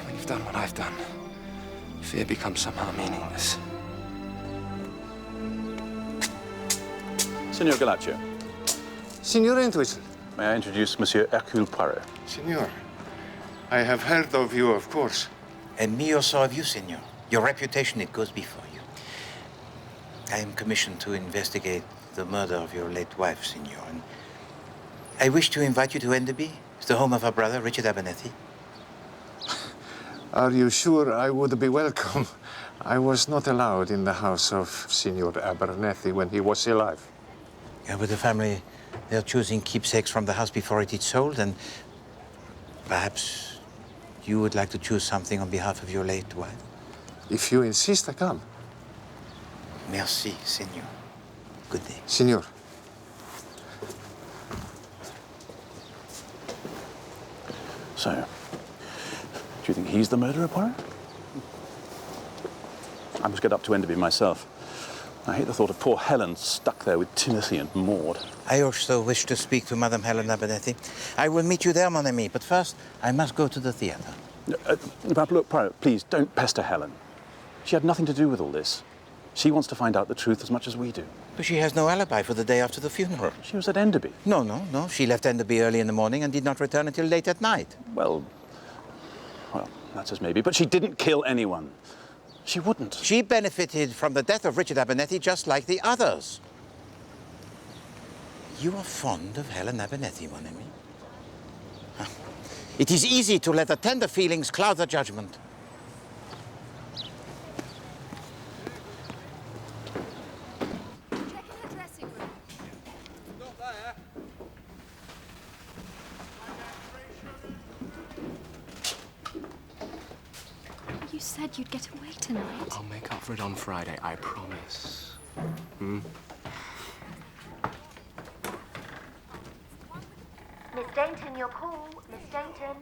When you've done what I've done, fear becomes somehow meaningless. Signor Galaccio. Signor Entwistle. May I introduce Monsieur Hercule Poirot? Signor, I have heard of you, of course. And me also of you, Signor. Your reputation, it goes before you. I am commissioned to investigate the murder of your late wife, Signor. And I wish to invite you to Enderby, the home of our brother, Richard Abernethy. Are you sure I would be welcome? I was not allowed in the house of Signor Abernethy when he was alive. Yeah, with the family, they're choosing keepsakes from the house before it is sold, and perhaps you would like to choose something on behalf of your late wife? If you insist, I come. Merci, Senor. Good day. Senor. So, do you think he's the murderer, Poirot? I must get up to Enderby myself. I hate the thought of poor Helen stuck there with Timothy and Maud. I also wish to speak to Madame Helen Abernethy. I will meet you there, mon ami, but first I must go to the theatre. Look, Poirot, please, don't pester Helen. She had nothing to do with all this. She wants to find out the truth as much as we do. But she has no alibi for the day after the funeral. She was at Enderby. No. She left Enderby early in the morning and did not return until late at night. Well, that's as maybe, but she didn't kill anyone. She wouldn't. She benefited from the death of Richard Abernethy just like the others. You are fond of Helen Abernethy, mon ami. Huh. It is easy to let the tender feelings cloud the judgment. You said you'd get away tonight. I'll make up for it on Friday, I promise. Miss Dainton, your call. Miss Dainton.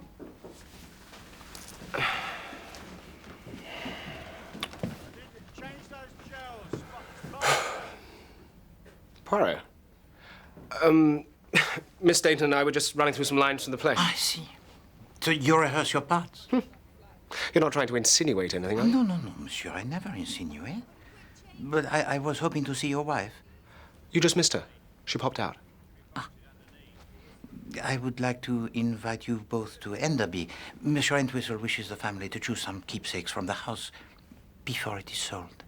Poirot. Miss Dainton and I were just running through some lines from the play. I see. So you rehearse your parts? You're not trying to insinuate anything, are you? No, monsieur. I never insinuate. But I was hoping to see your wife. You just missed her. She popped out. I would like to invite you both to Enderby. Monsieur Entwistle wishes the family to choose some keepsakes from the house before it is sold.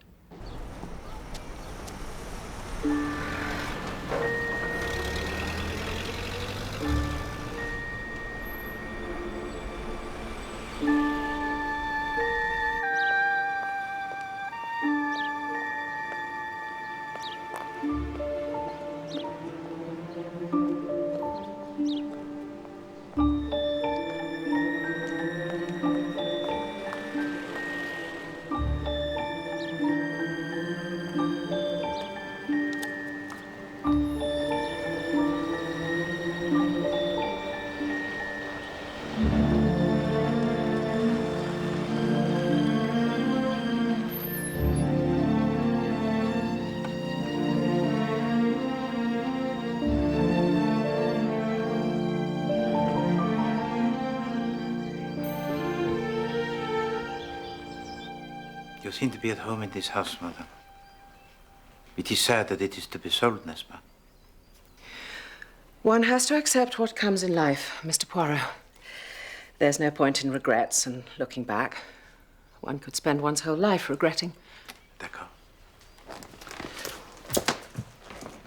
You seem to be at home in this house, madame. It is sad that it is to be sold, n'est-ce pas? One has to accept what comes in life, Mr. Poirot. There's no point in regrets and looking back. One could spend one's whole life regretting. D'accord.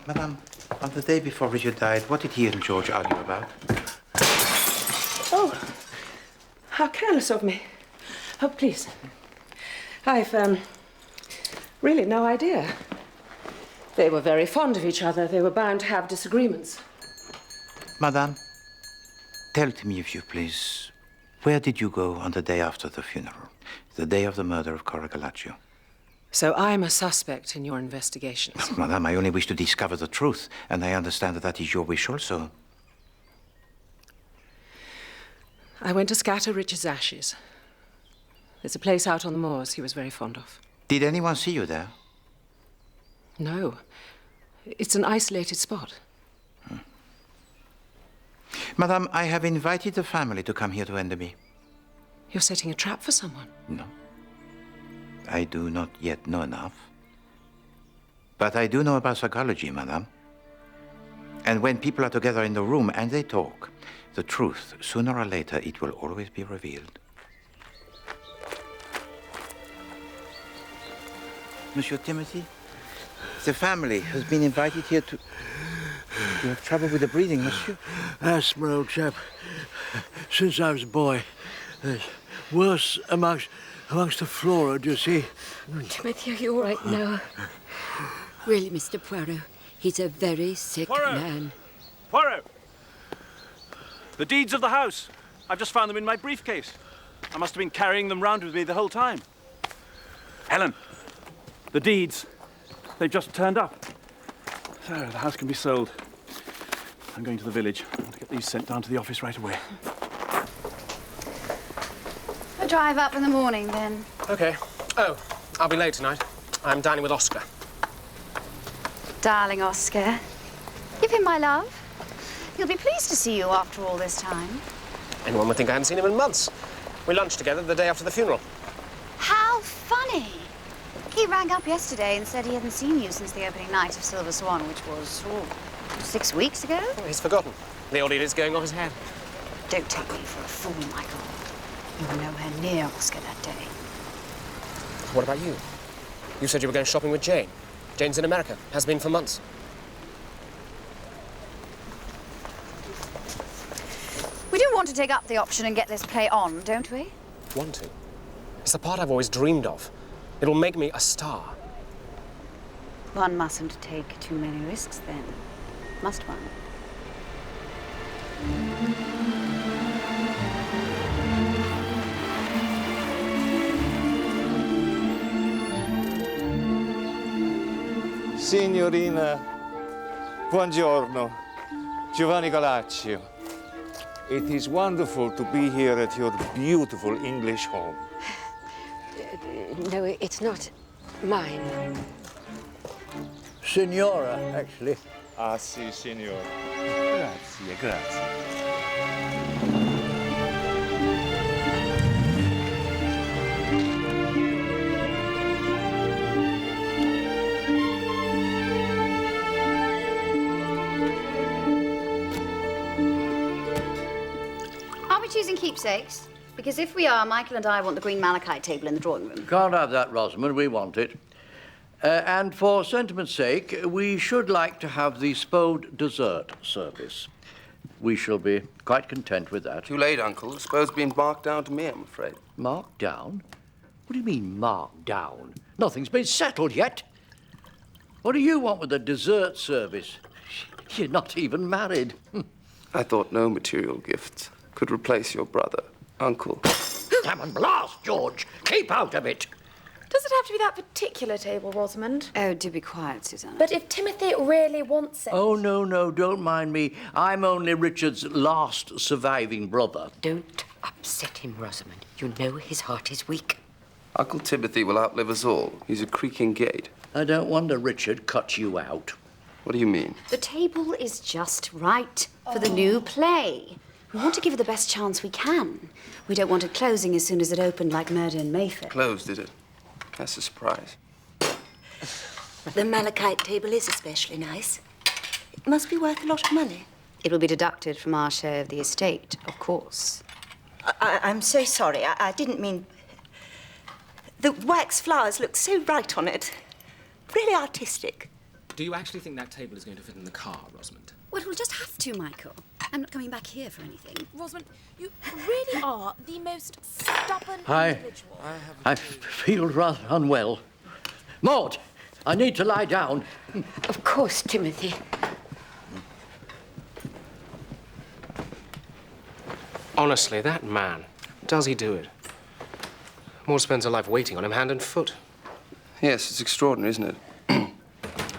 Madame, on the day before Richard died, what did he and George argue about? Oh, how careless of me. Oh, please. I've really no idea. They were very fond of each other. They were bound to have disagreements. Madame, tell to me, if you please, where did you go on the day after the funeral? The day of the murder of Cora Galaccio? So I'm a suspect in your investigations. Madame, I only wish to discover the truth, and I understand that that is your wish also. I went to scatter Richard's ashes. There's a place out on the moors he was very fond of. Did anyone see you there? No. It's an isolated spot. Madame, I have invited the family to come here to Enderby. You're setting a trap for someone. No. I do not yet know enough. But I do know about psychology, madame. And when people are together in the room and they talk, the truth, sooner or later, it will always be revealed. Monsieur Timothy, the family has been invited here to... You have trouble with the breathing, monsieur? Asthma, old chap. Since I was a boy. Worse amongst the flora, do you see? Timothy, are you all right now? Really, Mr. Poirot, he's a very sick man. Poirot! The deeds of the house. I've just found them in my briefcase. I must have been carrying them round with me the whole time. Helen, the deeds. They've just turned up. So, the house can be sold. I'm going to the village. I want to get these sent down to the office right away. I'll drive up in the morning, then. OK. Oh, I'll be late tonight. I'm dining with Oscar. Darling Oscar. Give him my love. He'll be pleased to see you after all this time. Anyone would think I hadn't seen him in months. We lunched together the day after the funeral. How funny! He rang up yesterday and said he hadn't seen you since the opening night of Silver Swan, which was, 6 weeks ago? Oh, he's forgotten. The old idiot's going off his head. Don't take me for a fool, Michael. You were nowhere near Oscar that day. What about you? You said you were going shopping with Jane. Jane's in America. Has been for months. We do want to take up the option and get this play on, don't we? Want to? It's the part I've always dreamed of. It'll make me a star. One mustn't take too many risks, then. Must one? Signorina, buongiorno. Giovanni Galaccio. It is wonderful to be here at your beautiful English home. No, it's not mine. Signora, actually. Ah, sì, signor. Grazie, grazie. Are we choosing keepsakes? Because if we are, Michael and I want the green malachite table in the drawing room. Can't have that, Rosamond. We want it. And for sentiment's sake, we should like to have the Spode dessert service. We shall be quite content with that. Too late, Uncle. The Spode's been marked down to me, I'm afraid. Marked down? What do you mean, marked down? Nothing's been settled yet. What do you want with the dessert service? You're not even married. I thought no material gifts could replace your brother, Uncle. Damn and blast, George! Keep out of it! Does it have to be that particular table, Rosamond? Oh, do be quiet, Susanna. But if Timothy really wants it... Oh, no, don't mind me. I'm only Richard's last surviving brother. Don't upset him, Rosamond. You know his heart is weak. Uncle Timothy will outlive us all. He's a creaking gate. I don't wonder Richard cut you out. What do you mean? The table is just right for the new play. We want to give it the best chance we can. We don't want it closing as soon as it opened like Murder in Mayfair. Closed, did it? That's a surprise. The malachite table is especially nice. It must be worth a lot of money. It will be deducted from our share of the estate, of course. I'm so sorry. I didn't mean... The wax flowers look so right on it. Really artistic. Do you actually think that table is going to fit in the car, Rosamond? Well, it will just have to, Michael. I'm not coming back here for anything. Rosamond, you really are the most stubborn individual. I feel rather unwell. Maud, I need to lie down. Of course, Timothy. Honestly, that man, does he do it? Maud spends her life waiting on him hand and foot. Yes, it's extraordinary, isn't it?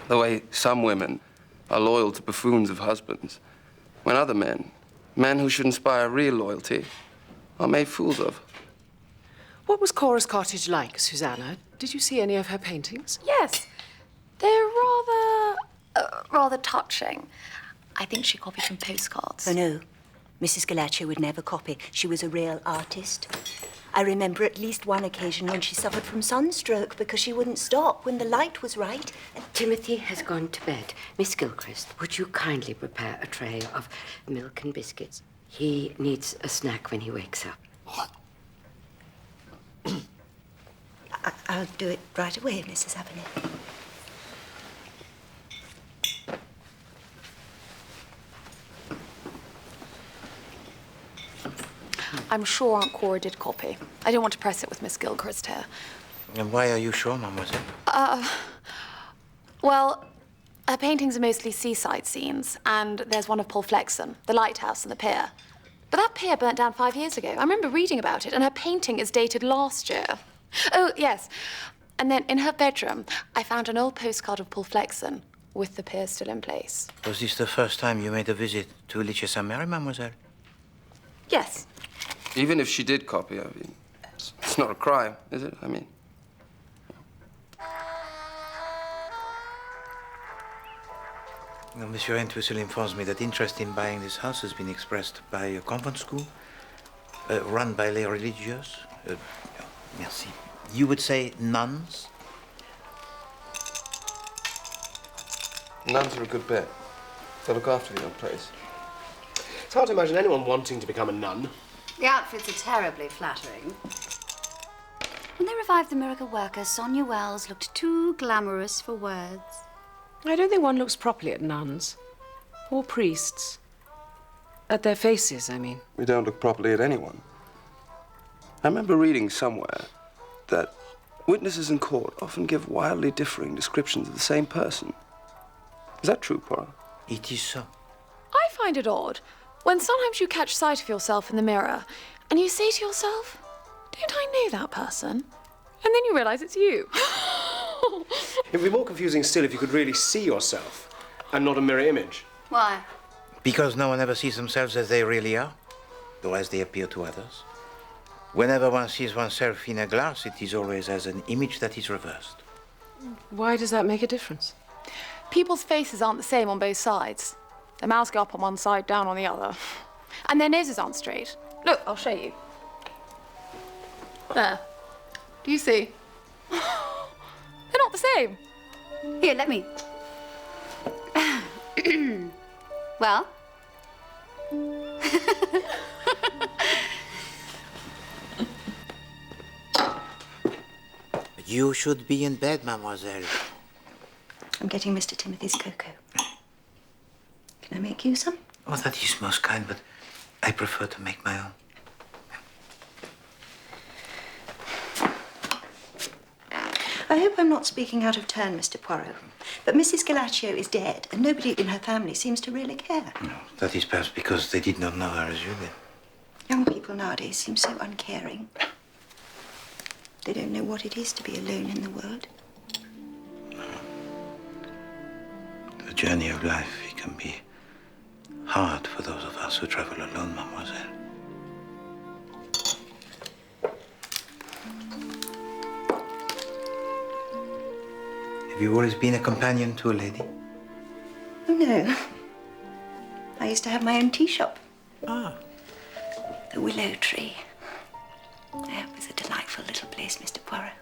The way some women are loyal to buffoons of husbands, when other men who should inspire real loyalty, are made fools of. What was Cora's cottage like, Susanna? Did you see any of her paintings? Yes. They're rather touching. I think she copied from postcards. Oh, no. Mrs. Galaccio would never copy. She was a real artist. I remember at least one occasion when she suffered from sunstroke because she wouldn't stop when the light was right. Timothy has gone to bed. Miss Gilchrist, would you kindly prepare a tray of milk and biscuits? He needs a snack when he wakes up. I'll do it right away, Mrs. Abernethy. I'm sure Aunt Cora did copy. I don't want to press it with Miss Gilchrist here. And why are you sure, mademoiselle? Well, her paintings are mostly seaside scenes, and there's one of Paul Flexen, the lighthouse and the pier. But that pier burnt down 5 years ago. I remember reading about it, and her painting is dated last year. Oh, yes. And then in her bedroom, I found an old postcard of Paul Flexen with the pier still in place. Was this the first time you made a visit to Litchit St. Mary, mademoiselle? Yes. Even if she did copy, I mean, it's not a crime, is it? I mean... Well, Monsieur Entwistle informs me that interest in buying this house has been expressed by a convent school run by les religieuses. Merci. You would say nuns? Nuns are a good bet. They look after the old place. It's hard to imagine anyone wanting to become a nun. The outfits are terribly flattering. When they revived the miracle worker, Sonia Wells looked too glamorous for words. I don't think one looks properly at nuns. Or priests. At their faces, I mean. We don't look properly at anyone. I remember reading somewhere that witnesses in court often give wildly differing descriptions of the same person. Is that true, Poirot? It is so. I find it odd when sometimes you catch sight of yourself in the mirror and you say to yourself, don't I know that person? And then you realise it's you. It would be more confusing still if you could really see yourself and not a mirror image. Why? Because no one ever sees themselves as they really are, or as they appear to others. Whenever one sees oneself in a glass, it is always as an image that is reversed. Why does that make a difference? People's faces aren't the same on both sides. Their mouths go up on one side, down on the other. And their noses aren't straight. Look, I'll show you. There. Do you see? They're not the same. Here, let me. Well? You should be in bed, mademoiselle. I'm getting Mr. Timothy's cocoa. Can I make you some? Oh, that is most kind, but I prefer to make my own. I hope I'm not speaking out of turn, Mr. Poirot, but Mrs. Galaccio is dead, and nobody in her family seems to really care. No, that is perhaps because they did not know her as you did. Young people nowadays seem so uncaring. They don't know what it is to be alone in the world. The journey of life, it can be hard for those of us who travel alone, mademoiselle. Have you always been a companion to a lady? Oh, no. I used to have my own tea shop. Ah. The Willow Tree. That was a delightful little place, Mr. Poirot.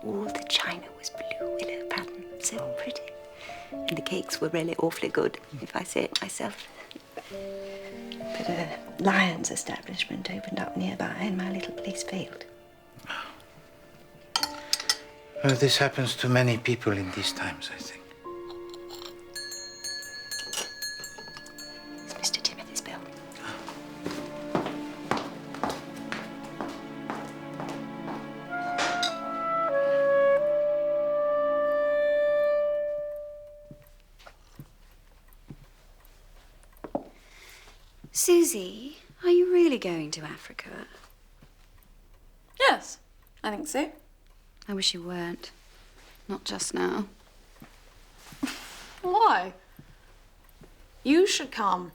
All the china was blue willow pattern, so pretty. And the cakes were really awfully good, if I say it myself. But a Lyons establishment opened up nearby and my little place failed. Well, this happens to many people in these times, I think. It's Mr. Timothy's bill. Susie, are you really going to Africa? Yes, I think so. I wish you weren't. Not just now. Why? You should come.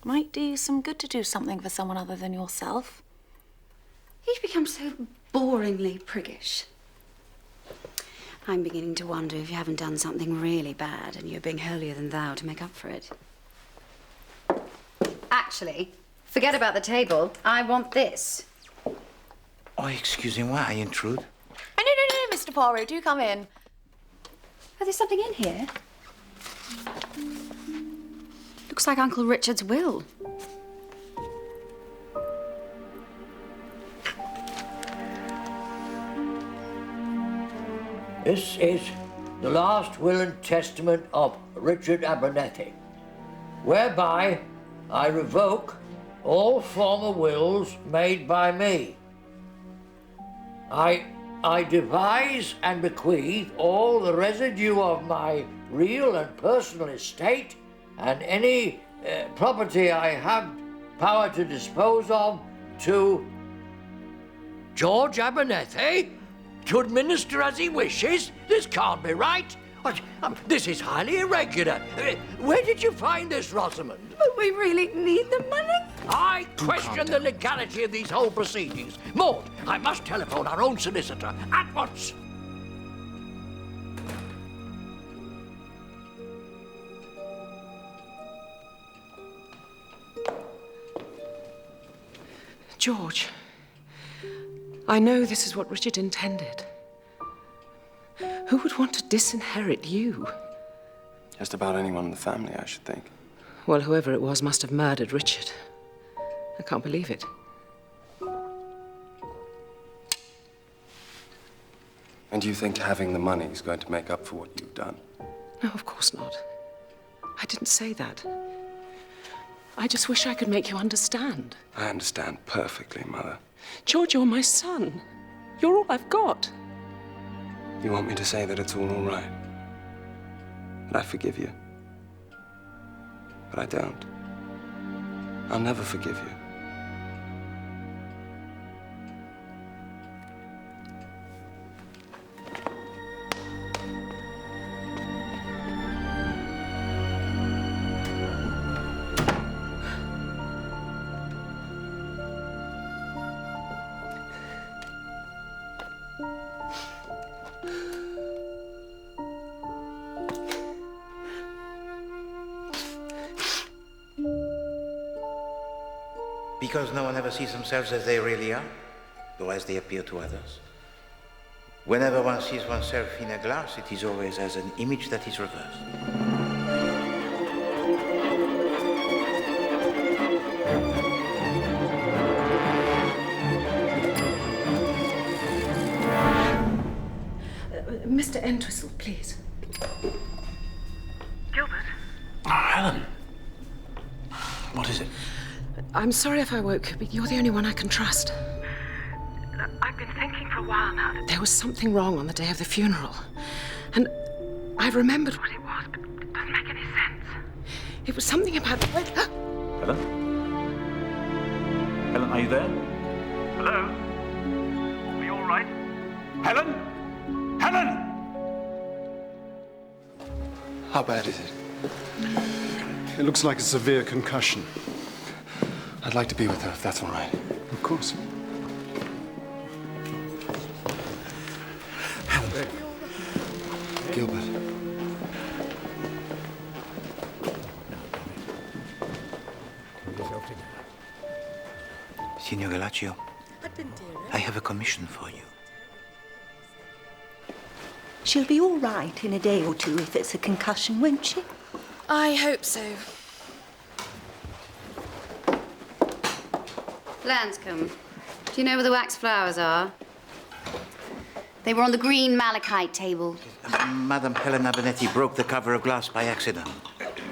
Might do you some good to do something for someone other than yourself. You've become so boringly priggish. I'm beginning to wonder if you haven't done something really bad and you're being holier than thou to make up for it. Actually, forget about the table. I want this. Oh, excusez-moi, I intrude. Oh, no, Mr. Poirot, do come in. Oh, there's something in here. Looks like Uncle Richard's will. This is the last will and testament of Richard Abernethy, whereby I revoke all former wills made by me. I devise and bequeath all the residue of my real and personal estate and any property I have power to dispose of to George Abernethy? To administer as he wishes? This can't be right. What? This is highly irregular. Where did you find this, Rosamond? But we really need the money. I question the legality of these whole proceedings. Maud, I must telephone our own solicitor at once. George, I know this is what Richard intended. Who would want to disinherit you? Just about anyone in the family, I should think. Well, whoever it was must have murdered Richard. I can't believe it. And you think having the money is going to make up for what you've done? No, of course not. I didn't say that. I just wish I could make you understand. I understand perfectly, Mother. George, you're my son. You're all I've got. You want me to say that it's all right? That I forgive you? But I don't. I'll never forgive you. Because no one ever sees themselves as they really are, or as they appear to others. Whenever one sees oneself in a glass, it is always as an image that is reversed. Mr. Entwistle, please. Gilbert? Oh, Helen. What is it? I'm sorry if I woke you, but you're the only one I can trust. I've been thinking for a while now that There was something wrong on the day of the funeral. And I remembered what it was, but it doesn't make any sense. it was something about the... Helen? Helen, are you there? Hello? Are you all right? Helen? Helen! How bad is it? It looks like a severe concussion. I'd like to be with her, if that's all right. Of course. Helen. Gilbert. Signor Galaccio, I have a commission for you. She'll be all right in a day or two if it's a concussion, won't she? I hope so. Lanscombe, do you know where the wax flowers are? They were on the green malachite table. Madam Helen Abernethy broke the cover of glass by accident.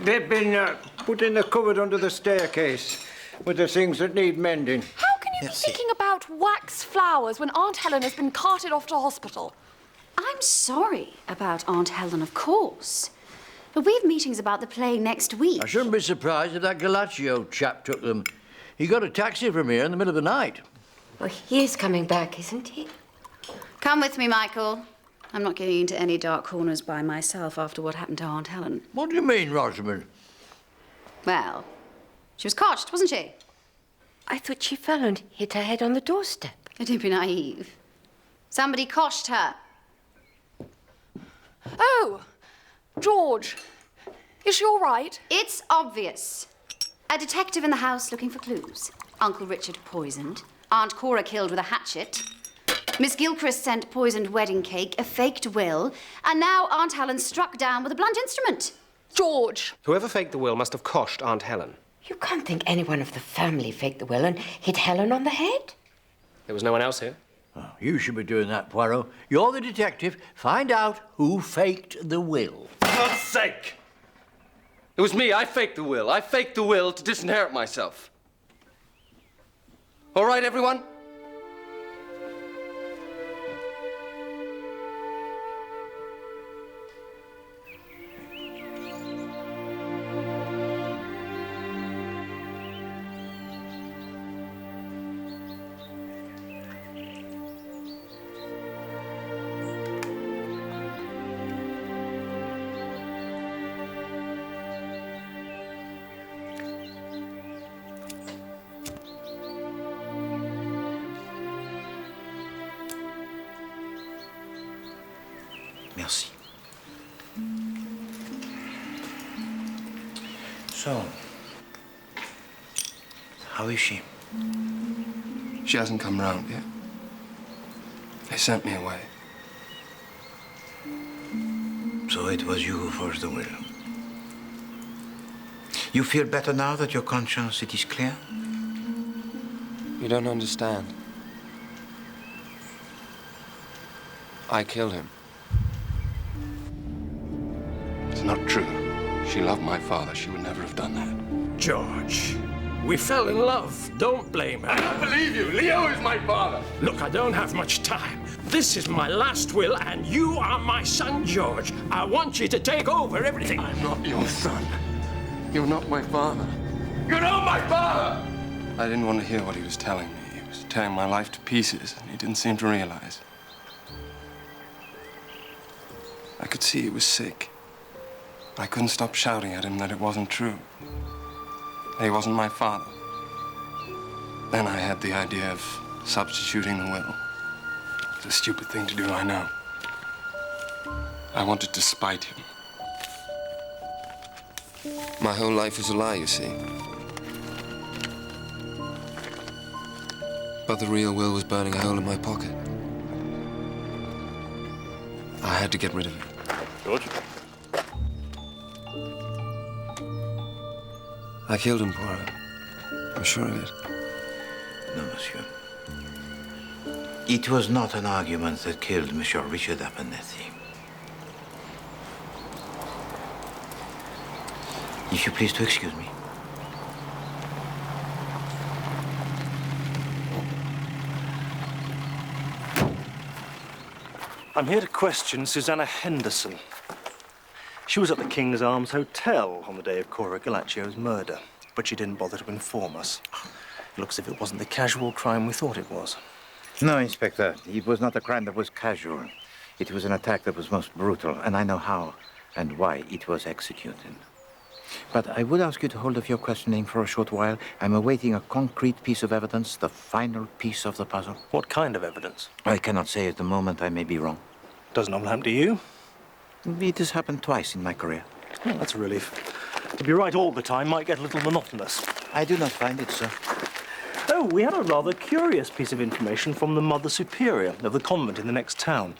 They've been put in the cupboard under the staircase with the things that need mending. How can you be thinking about wax flowers when Aunt Helen has been carted off to hospital? I'm sorry about Aunt Helen, of course. But we have meetings about the play next week. I shouldn't be surprised if that Galaccio chap took them. He got a taxi from here in the middle of the night. Well, he is coming back, isn't he? Come with me, Michael. I'm not getting into any dark corners by myself after what happened to Aunt Helen. What do you mean, Rosamond? Well, she was cotched, wasn't she? I thought she fell and hit her head on the doorstep. Don't be naive. Somebody cotched her. Oh, George, is she all right? It's obvious. A detective in the house looking for clues. Uncle Richard poisoned. Aunt Cora killed with a hatchet. Miss Gilchrist sent poisoned wedding cake, a faked will, and now Aunt Helen struck down with a blunt instrument. George! Whoever faked the will must have coshed Aunt Helen. You can't think anyone of the family faked the will and hit Helen on the head? There was no one else here. Oh, you should be doing that, Poirot. You're the detective. Find out who faked the will. For God's sake! It was me. I faked the will. I faked the will to disinherit myself. All right, everyone? Merci. So, how is she? She hasn't come round yet. They sent me away. So it was you who forged the will. You feel better now that your conscience it is clear? You don't understand. I killed him. It's not true. She loved my father. She would never have done that. George, we fell in love. Don't blame her. I don't believe you. Leo is my father. Look, I don't have much time. This is my last will, and you are my son, George. I want you to take over everything. I'm not your son. You're not my father. You're not my father! I didn't want to hear what he was telling me. He was tearing my life to pieces, and he didn't seem to realize. I could see he was sick. I couldn't stop shouting at him that it wasn't true. That he wasn't my father. Then I had the idea of substituting the will. It's a stupid thing to do, I know. I wanted to spite him. My whole life was a lie, you see. But the real will was burning a hole in my pocket. I had to get rid of it. George? I killed him, Poirot. I'm sure of it. No, monsieur. It was not an argument that killed Monsieur Richard Abernethy. If you please to excuse me. I'm here to question Susanna Henderson. She was at the King's Arms Hotel on the day of Cora Galaccio's murder, but she didn't bother to inform us. It looks as if it wasn't the casual crime we thought it was. No, Inspector. It was not a crime that was casual. It was an attack that was most brutal, and I know how and why it was executed. But I would ask you to hold off your questioning for a short while. I'm awaiting a concrete piece of evidence, the final piece of the puzzle. What kind of evidence? I cannot say at the moment. I may be wrong. Doesn't often happen to you? It has happened twice in my career. Well, that's a relief. To be right all the time might get a little monotonous. I do not find it, sir. Oh, we had a rather curious piece of information from the Mother Superior of the convent in the next town.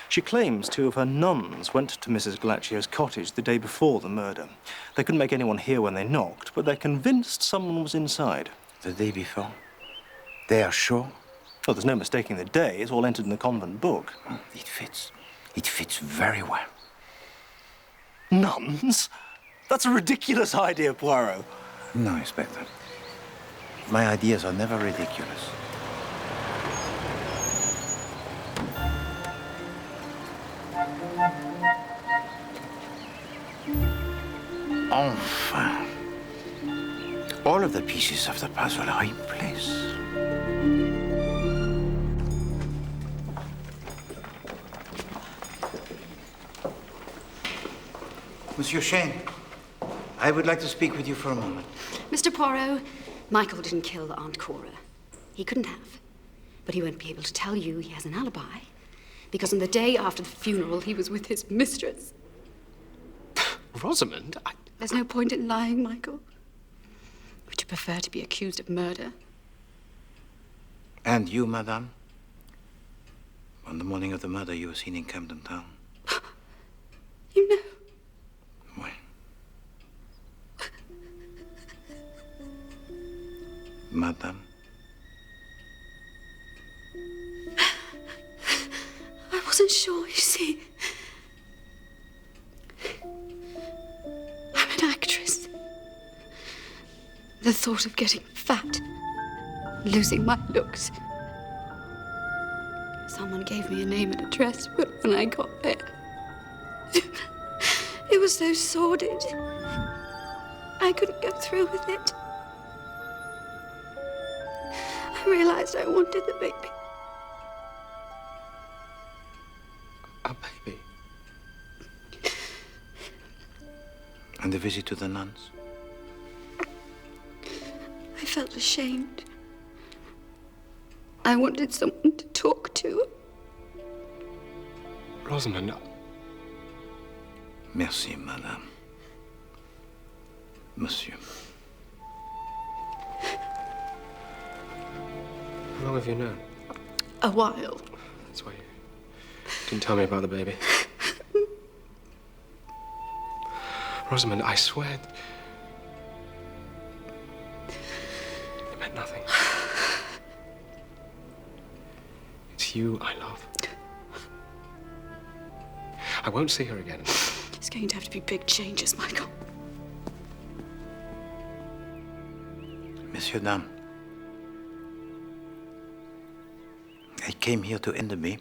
She claims 2 of her nuns went to Mrs. Galaccio's cottage the day before the murder. They couldn't make anyone hear when they knocked, but they're convinced someone was inside. The day before? They are sure? Well, there's no mistaking the day. It's all entered in the convent book. It fits. It fits very well. Nuns? That's a ridiculous idea, Poirot. No, Inspector. My ideas are never ridiculous. Enfin. All of the pieces of the puzzle are in place. Monsieur Shane, I would like to speak with you for a moment. Mr. Poirot, Michael didn't kill Aunt Cora. He couldn't have. But he won't be able to tell you he has an alibi, because on the day after the funeral, he was with his mistress. Rosamond, There's no point in lying, Michael. Would you prefer to be accused of murder? And you, madame? On the morning of the murder, you were seen in Camden Town. You know. When? Madame? I wasn't sure, you see. I'm an actress. The thought of getting fat, losing my looks. Someone gave me a name and address, but when I got there, it was so sordid. I couldn't go through with it. I realized I wanted the baby. A baby? And the visit to the nuns? I felt ashamed. I wanted someone to talk to. Rosamond, Merci, madame. Monsieur. How long have you known? A while. That's why you didn't tell me about the baby. Rosamond, I swear... It meant nothing. It's you I love. I won't see her again. It's going to have to be big changes, Michael. Monsieur, dame. I came here to Enderby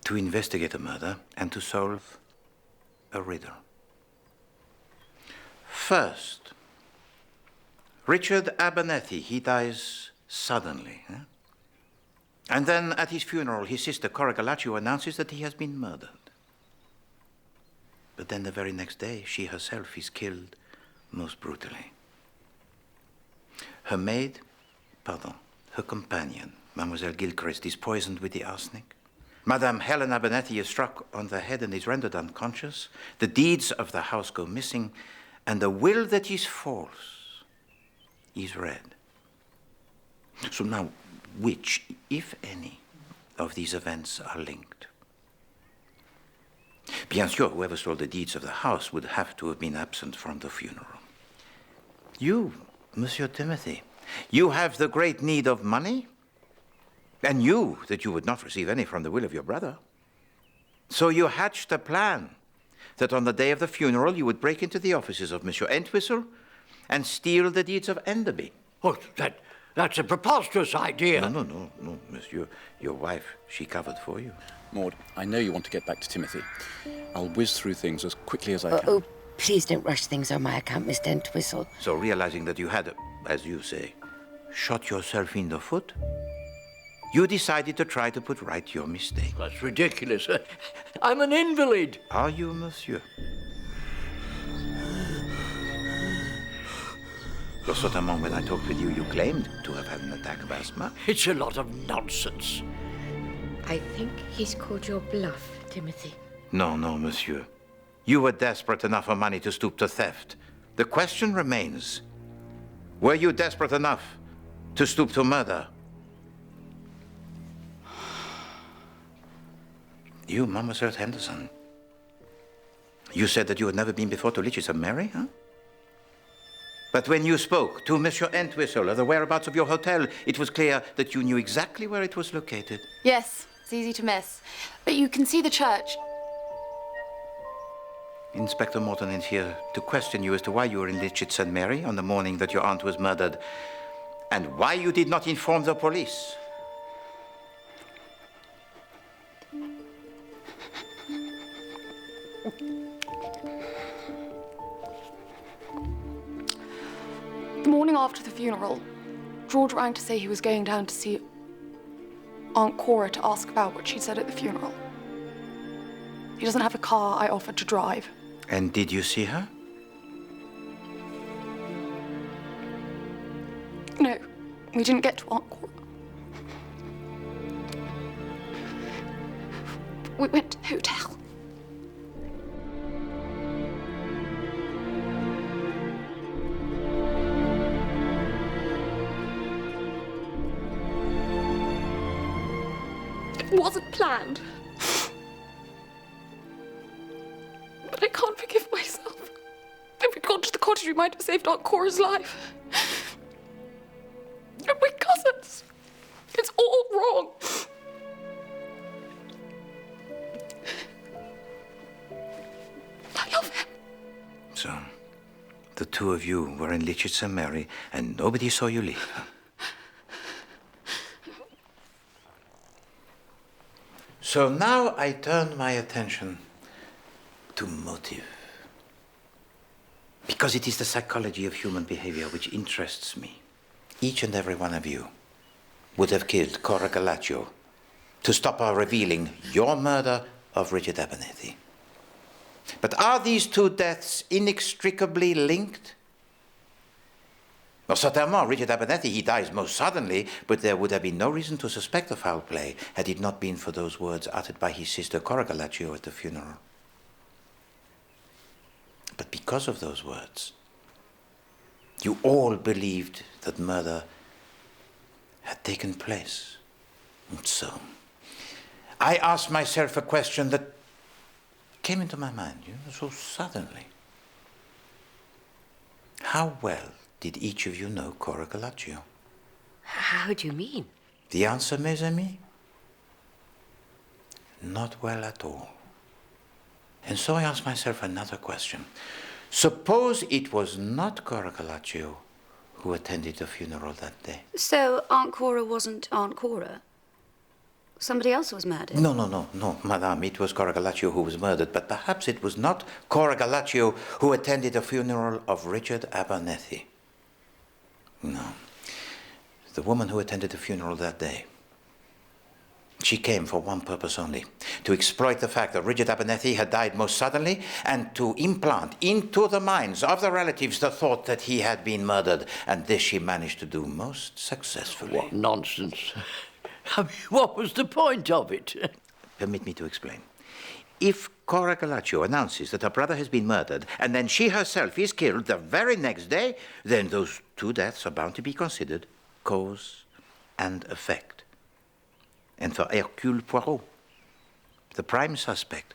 to investigate a murder and to solve a riddle. First, Richard Abernethy, he dies suddenly. And then at his funeral, his sister Cora Galaccio announces that he has been murdered. But then the very next day, she herself is killed most brutally. Her maid, her companion, Mademoiselle Gilchrist, is poisoned with the arsenic. Madame Helen Abernethy is struck on the head and is rendered unconscious. The deeds of the house go missing, and the will that is false is read. So now, which, if any, of these events are linked? Bien sûr, whoever stole the deeds of the house would have to have been absent from the funeral. You, Monsieur Timothy, you have the great need of money, and you that you would not receive any from the will of your brother. So you hatched a plan that on the day of the funeral you would break into the offices of Monsieur Entwistle and steal the deeds of Enderby. Oh, that's a preposterous idea. No, monsieur. Your wife, she covered for you. Maud, I know you want to get back to Timothy. I'll whiz through things as quickly as I can. Oh, please don't rush things on my account, Mr. Entwistle. So realizing that you had, as you say, shot yourself in the foot, you decided to try to put right your mistake. That's ridiculous. I'm an invalid. Are you, monsieur? Certainly, when I talked with you, you claimed to have had an attack of asthma. It's a lot of nonsense. I think he's called your bluff, Timothy. No, monsieur. You were desperate enough for money to stoop to theft. The question remains, were you desperate enough to stoop to murder? You, Mademoiselle Henderson. You said that you had never been before to Litchfield St. Mary, huh? But when you spoke to Monsieur Entwistle of the whereabouts of your hotel, it was clear that you knew exactly where it was located. Yes, it's easy to miss. But you can see the church. Inspector Morton is here to question you as to why you were in Litchfield St. Mary on the morning that your aunt was murdered, and why you did not inform the police. The morning after the funeral, George rang to say he was going down to see Aunt Cora to ask about what she'd said at the funeral. He doesn't have a car I offered to drive. And did you see her? No, we didn't get to Aunt Cora. We went to the hotel. It wasn't planned. But I can't forgive myself. If we'd gone to the cottage, we might have saved Aunt Cora's life. And we're cousins. It's all wrong. I love him. So, the two of you were in Litchfield St. Mary, and nobody saw you leave. So now I turn my attention to motive. Because it is the psychology of human behavior which interests me. Each and every one of you would have killed Cora Galaccio to stop her revealing your murder of Richard Abernethy. But are these two deaths inextricably linked? Well, certainly, Richard Abernethy, he dies most suddenly, but there would have been no reason to suspect of foul play had it not been for those words uttered by his sister Cora Galaccio at the funeral. But because of those words, you all believed that murder had taken place. And so, I asked myself a question that came into my mind, so suddenly. How well did each of you know Cora Galaccio? How do you mean? The answer, mes amis? Not well at all. And so I asked myself another question. Suppose it was not Cora Galaccio who attended the funeral that day. So Aunt Cora wasn't Aunt Cora? Somebody else was murdered? No, madame. It was Cora Galaccio who was murdered, but perhaps it was not Cora Galaccio who attended the funeral of Richard Abernethy. No. The woman who attended the funeral that day, she came for one purpose only, to exploit the fact that Richard Abernethy had died most suddenly and to implant into the minds of the relatives the thought that he had been murdered. And this she managed to do most successfully. What nonsense. I mean, what was the point of it? Permit me to explain. If Cora Galaccio announces that her brother has been murdered and then she herself is killed the very next day, then those two deaths are bound to be considered cause and effect. And for Hercule Poirot, the prime suspect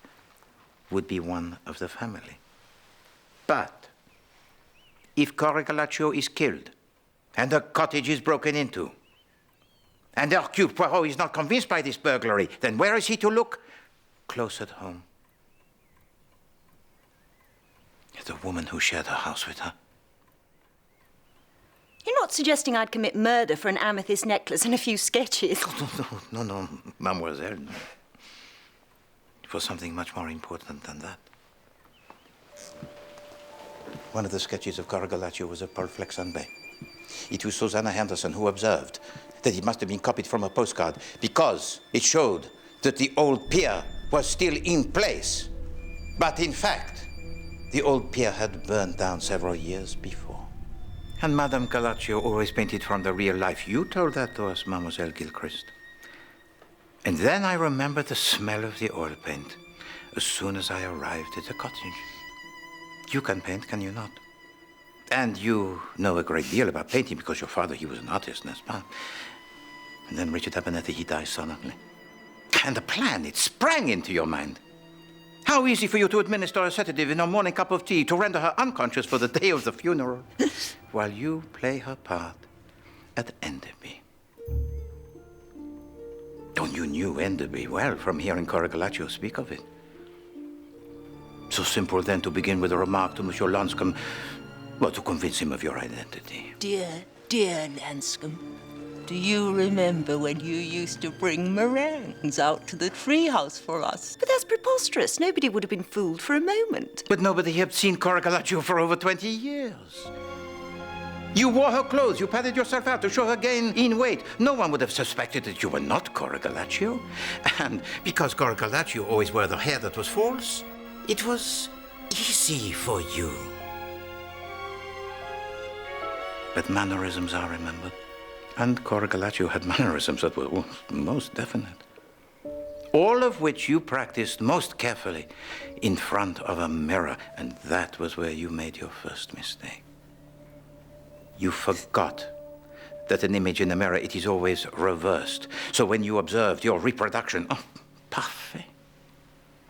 would be one of the family. But if Cora Galaccio is killed and the cottage is broken into, and Hercule Poirot is not convinced by this burglary, then where is he to look? Close at home. At the woman who shared her house with her. You're not suggesting I'd commit murder for an amethyst necklace and a few sketches? No, mademoiselle. It was something much more important than that. One of the sketches of Cora Galaccio was of Paul Flexenberg. It was Susanna Henderson who observed that it must have been copied from a postcard because it showed that the old pier was still in place. But in fact, the old pier had burned down several years before. And Madame Galaccio always painted from the real life. You told that to us, Mademoiselle Gilchrist. And then I remembered the smell of the oil paint as soon as I arrived at the cottage. You can paint, can you not? And you know a great deal about painting because your father, he was an artist, n'est-ce pas? And then Richard Abernethy, he dies suddenly. And the plan, it sprang into your mind. How easy for you to administer a sedative in her morning cup of tea to render her unconscious for the day of the funeral, while you play her part at Enderby. Oh, you knew Enderby well from hearing Cora Galaccio speak of it. So simple then to begin with a remark to Monsieur Lanscombe, well, to convince him of your identity. Dear Lanscombe, do you remember when you used to bring meringues out to the treehouse for us? But that's preposterous. Nobody would have been fooled for a moment. But nobody had seen Cora Galaccio for over 20 years. You wore her clothes, you padded yourself out to show her gain in weight. No one would have suspected that you were not Cora Galaccio. And because Cora Galaccio always wore the hair that was false, it was easy for you. But mannerisms are remembered. And Cora Galaccio had mannerisms that were most definite. All of which you practiced most carefully in front of a mirror. And that was where you made your first mistake. You forgot that an image in a mirror, it is always reversed. So when you observed your reproduction, parfait,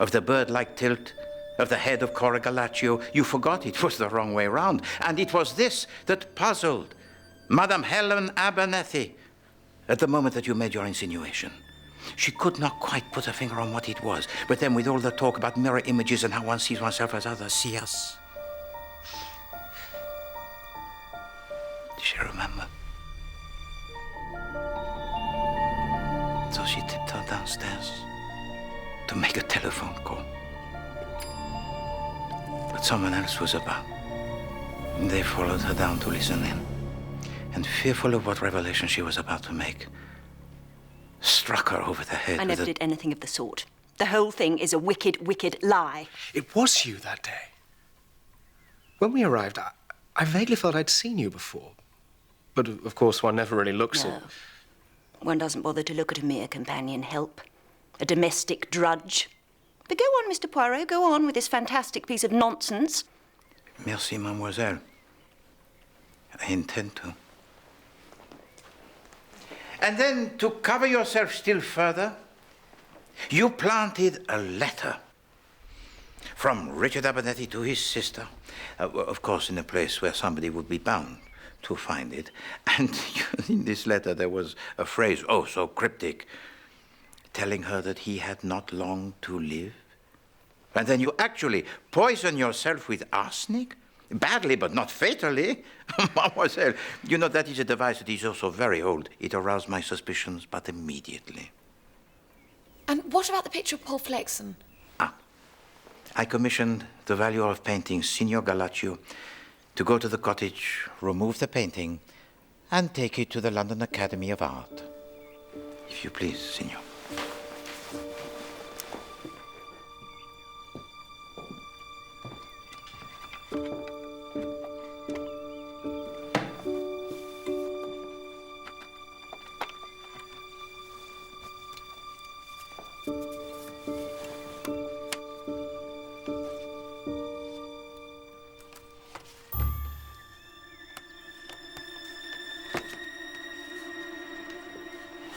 of the bird-like tilt of the head of Cora Galaccio, you forgot it was the wrong way round. And it was this that puzzled Madame Helen Abernethy at the moment that you made your insinuation. She could not quite put her finger on what it was, but then with all the talk about mirror images and how one sees oneself as others see us, she remembered. So she tiptoed downstairs to make a telephone call. But someone else was about. They followed her down to listen in. And fearful of what revelation she was about to make, struck her over the head. I never did anything of the sort. The whole thing is a wicked, wicked lie. It was you that day. When we arrived, I vaguely felt I'd seen you before. But, of course, one never really looks No. One doesn't bother to look at a mere companion help. A domestic drudge. But go on, Mr. Poirot, go on with this fantastic piece of nonsense. Merci, mademoiselle. I intend to. And then, to cover yourself still further, you planted a letter from Richard Abernethy to his sister, of course in a place where somebody would be bound to find it. And in this letter there was a phrase, oh, so cryptic, telling her that he had not long to live. And then you actually poison yourself with arsenic? Badly, but not fatally. Mademoiselle, you know that is a device that is also very old. It aroused my suspicions, but immediately. And what about the picture of Paul Flexen? I commissioned the valuer of paintings, Signor Galaccio, to go to the cottage, remove the painting, and take it to the London Academy of Art. If you please, Signor.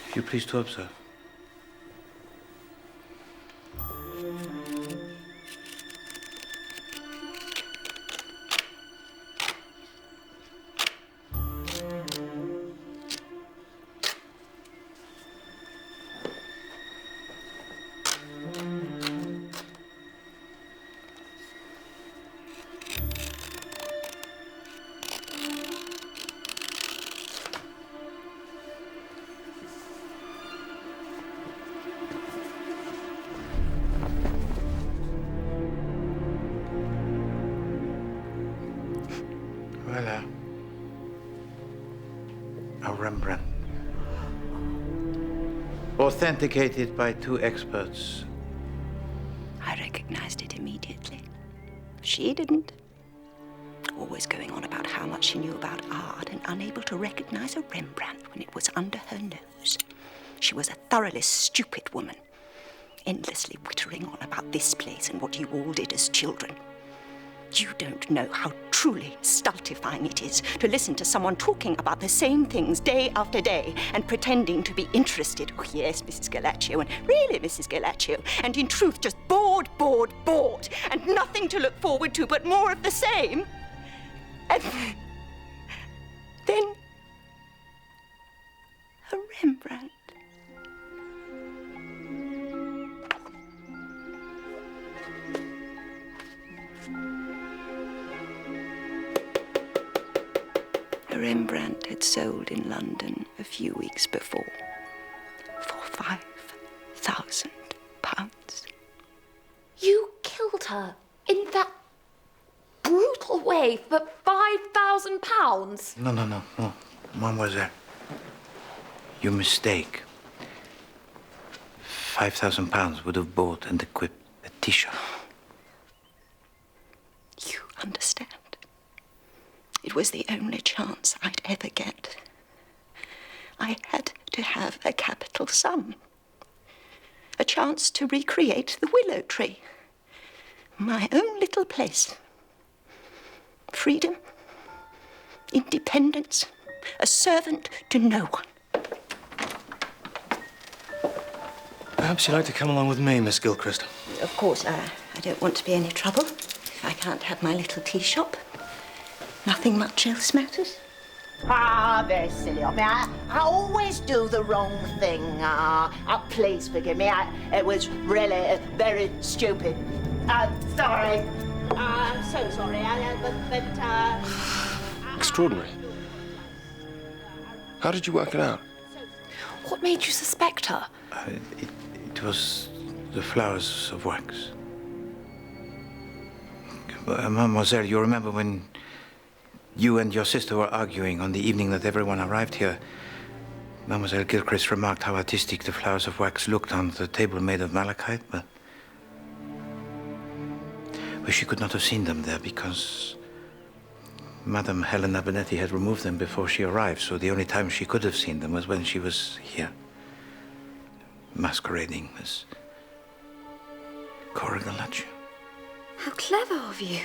If you please to observe. Voila. A Rembrandt. Authenticated by 2 experts. I recognized it immediately. She didn't. Always going on about how much she knew about art and unable to recognize a Rembrandt when it was under her nose. She was a thoroughly stupid woman, endlessly wittering on about this place and what you all did as children. You don't know how truly stultifying it is to listen to someone talking about the same things day after day and pretending to be interested. Oh, yes, Mrs. Galaccio, and really, Mrs. Galaccio, and in truth, just bored, and nothing to look forward to but more of the same. And then a Rembrandt. A Rembrandt had sold in London a few weeks before for £5,000. You killed her in that brutal way for £5,000? No. Mademoiselle. You mistake. £5,000 would have bought and equipped a T-shirt. You understand? It was the only chance I'd ever get. I had to have a capital sum. A chance to recreate the willow tree. My own little place. Freedom. Independence. A servant to no one. Perhaps you'd like to come along with me, Miss Gilchrist. Of course, I don't want to be any trouble. If I can't have my little tea shop, nothing much else matters. Very silly of me. I always do the wrong thing. Please forgive me. It was really very stupid. Sorry. I'm so sorry. Extraordinary. How did you work it out? What made you suspect her? It was the flowers of wax. Mademoiselle, you remember when you and your sister were arguing on the evening that everyone arrived here? Mademoiselle Gilchrist remarked how artistic the flowers of wax looked on the table made of malachite, but she could not have seen them there because Madame Helen Abernethy had removed them before she arrived, so the only time she could have seen them was when she was here, masquerading as Cora Galaccio. How clever of you.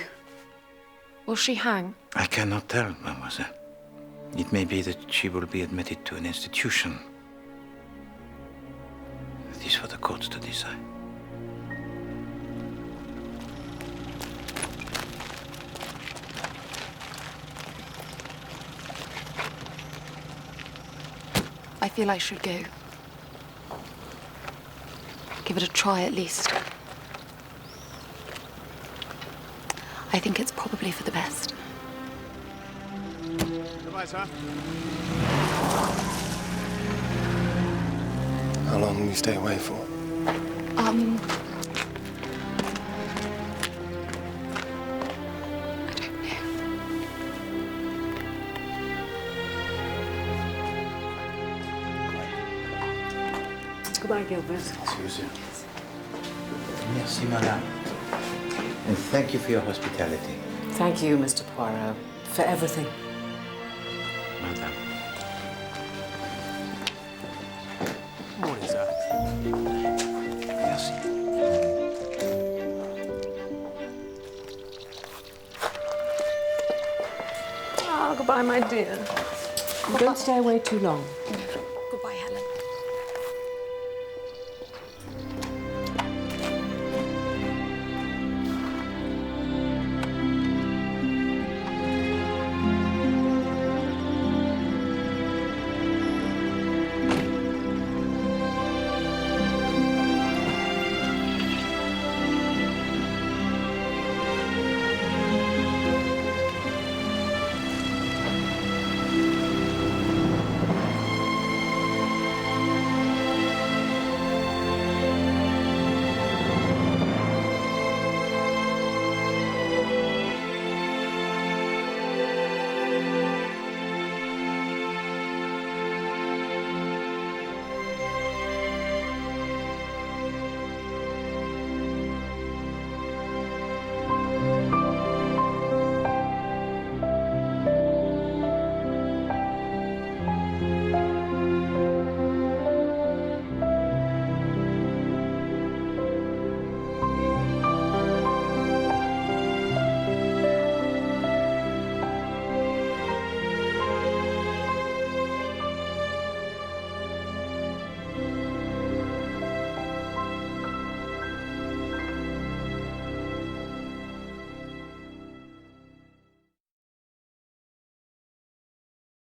Will she hang? I cannot tell, mademoiselle. It may be that she will be admitted to an institution. It is for the courts to decide. I feel I should go. Give it a try at least. I think it's probably for the best. Goodbye, sir. How long will you stay away for? Goodbye, Gilbert. See you soon. Merci, madame. And thank you for your hospitality. Thank you, Mr. Poirot, for everything. Madame. Morning, sir. Merci. Oh, goodbye, my dear. Don't stay away too long.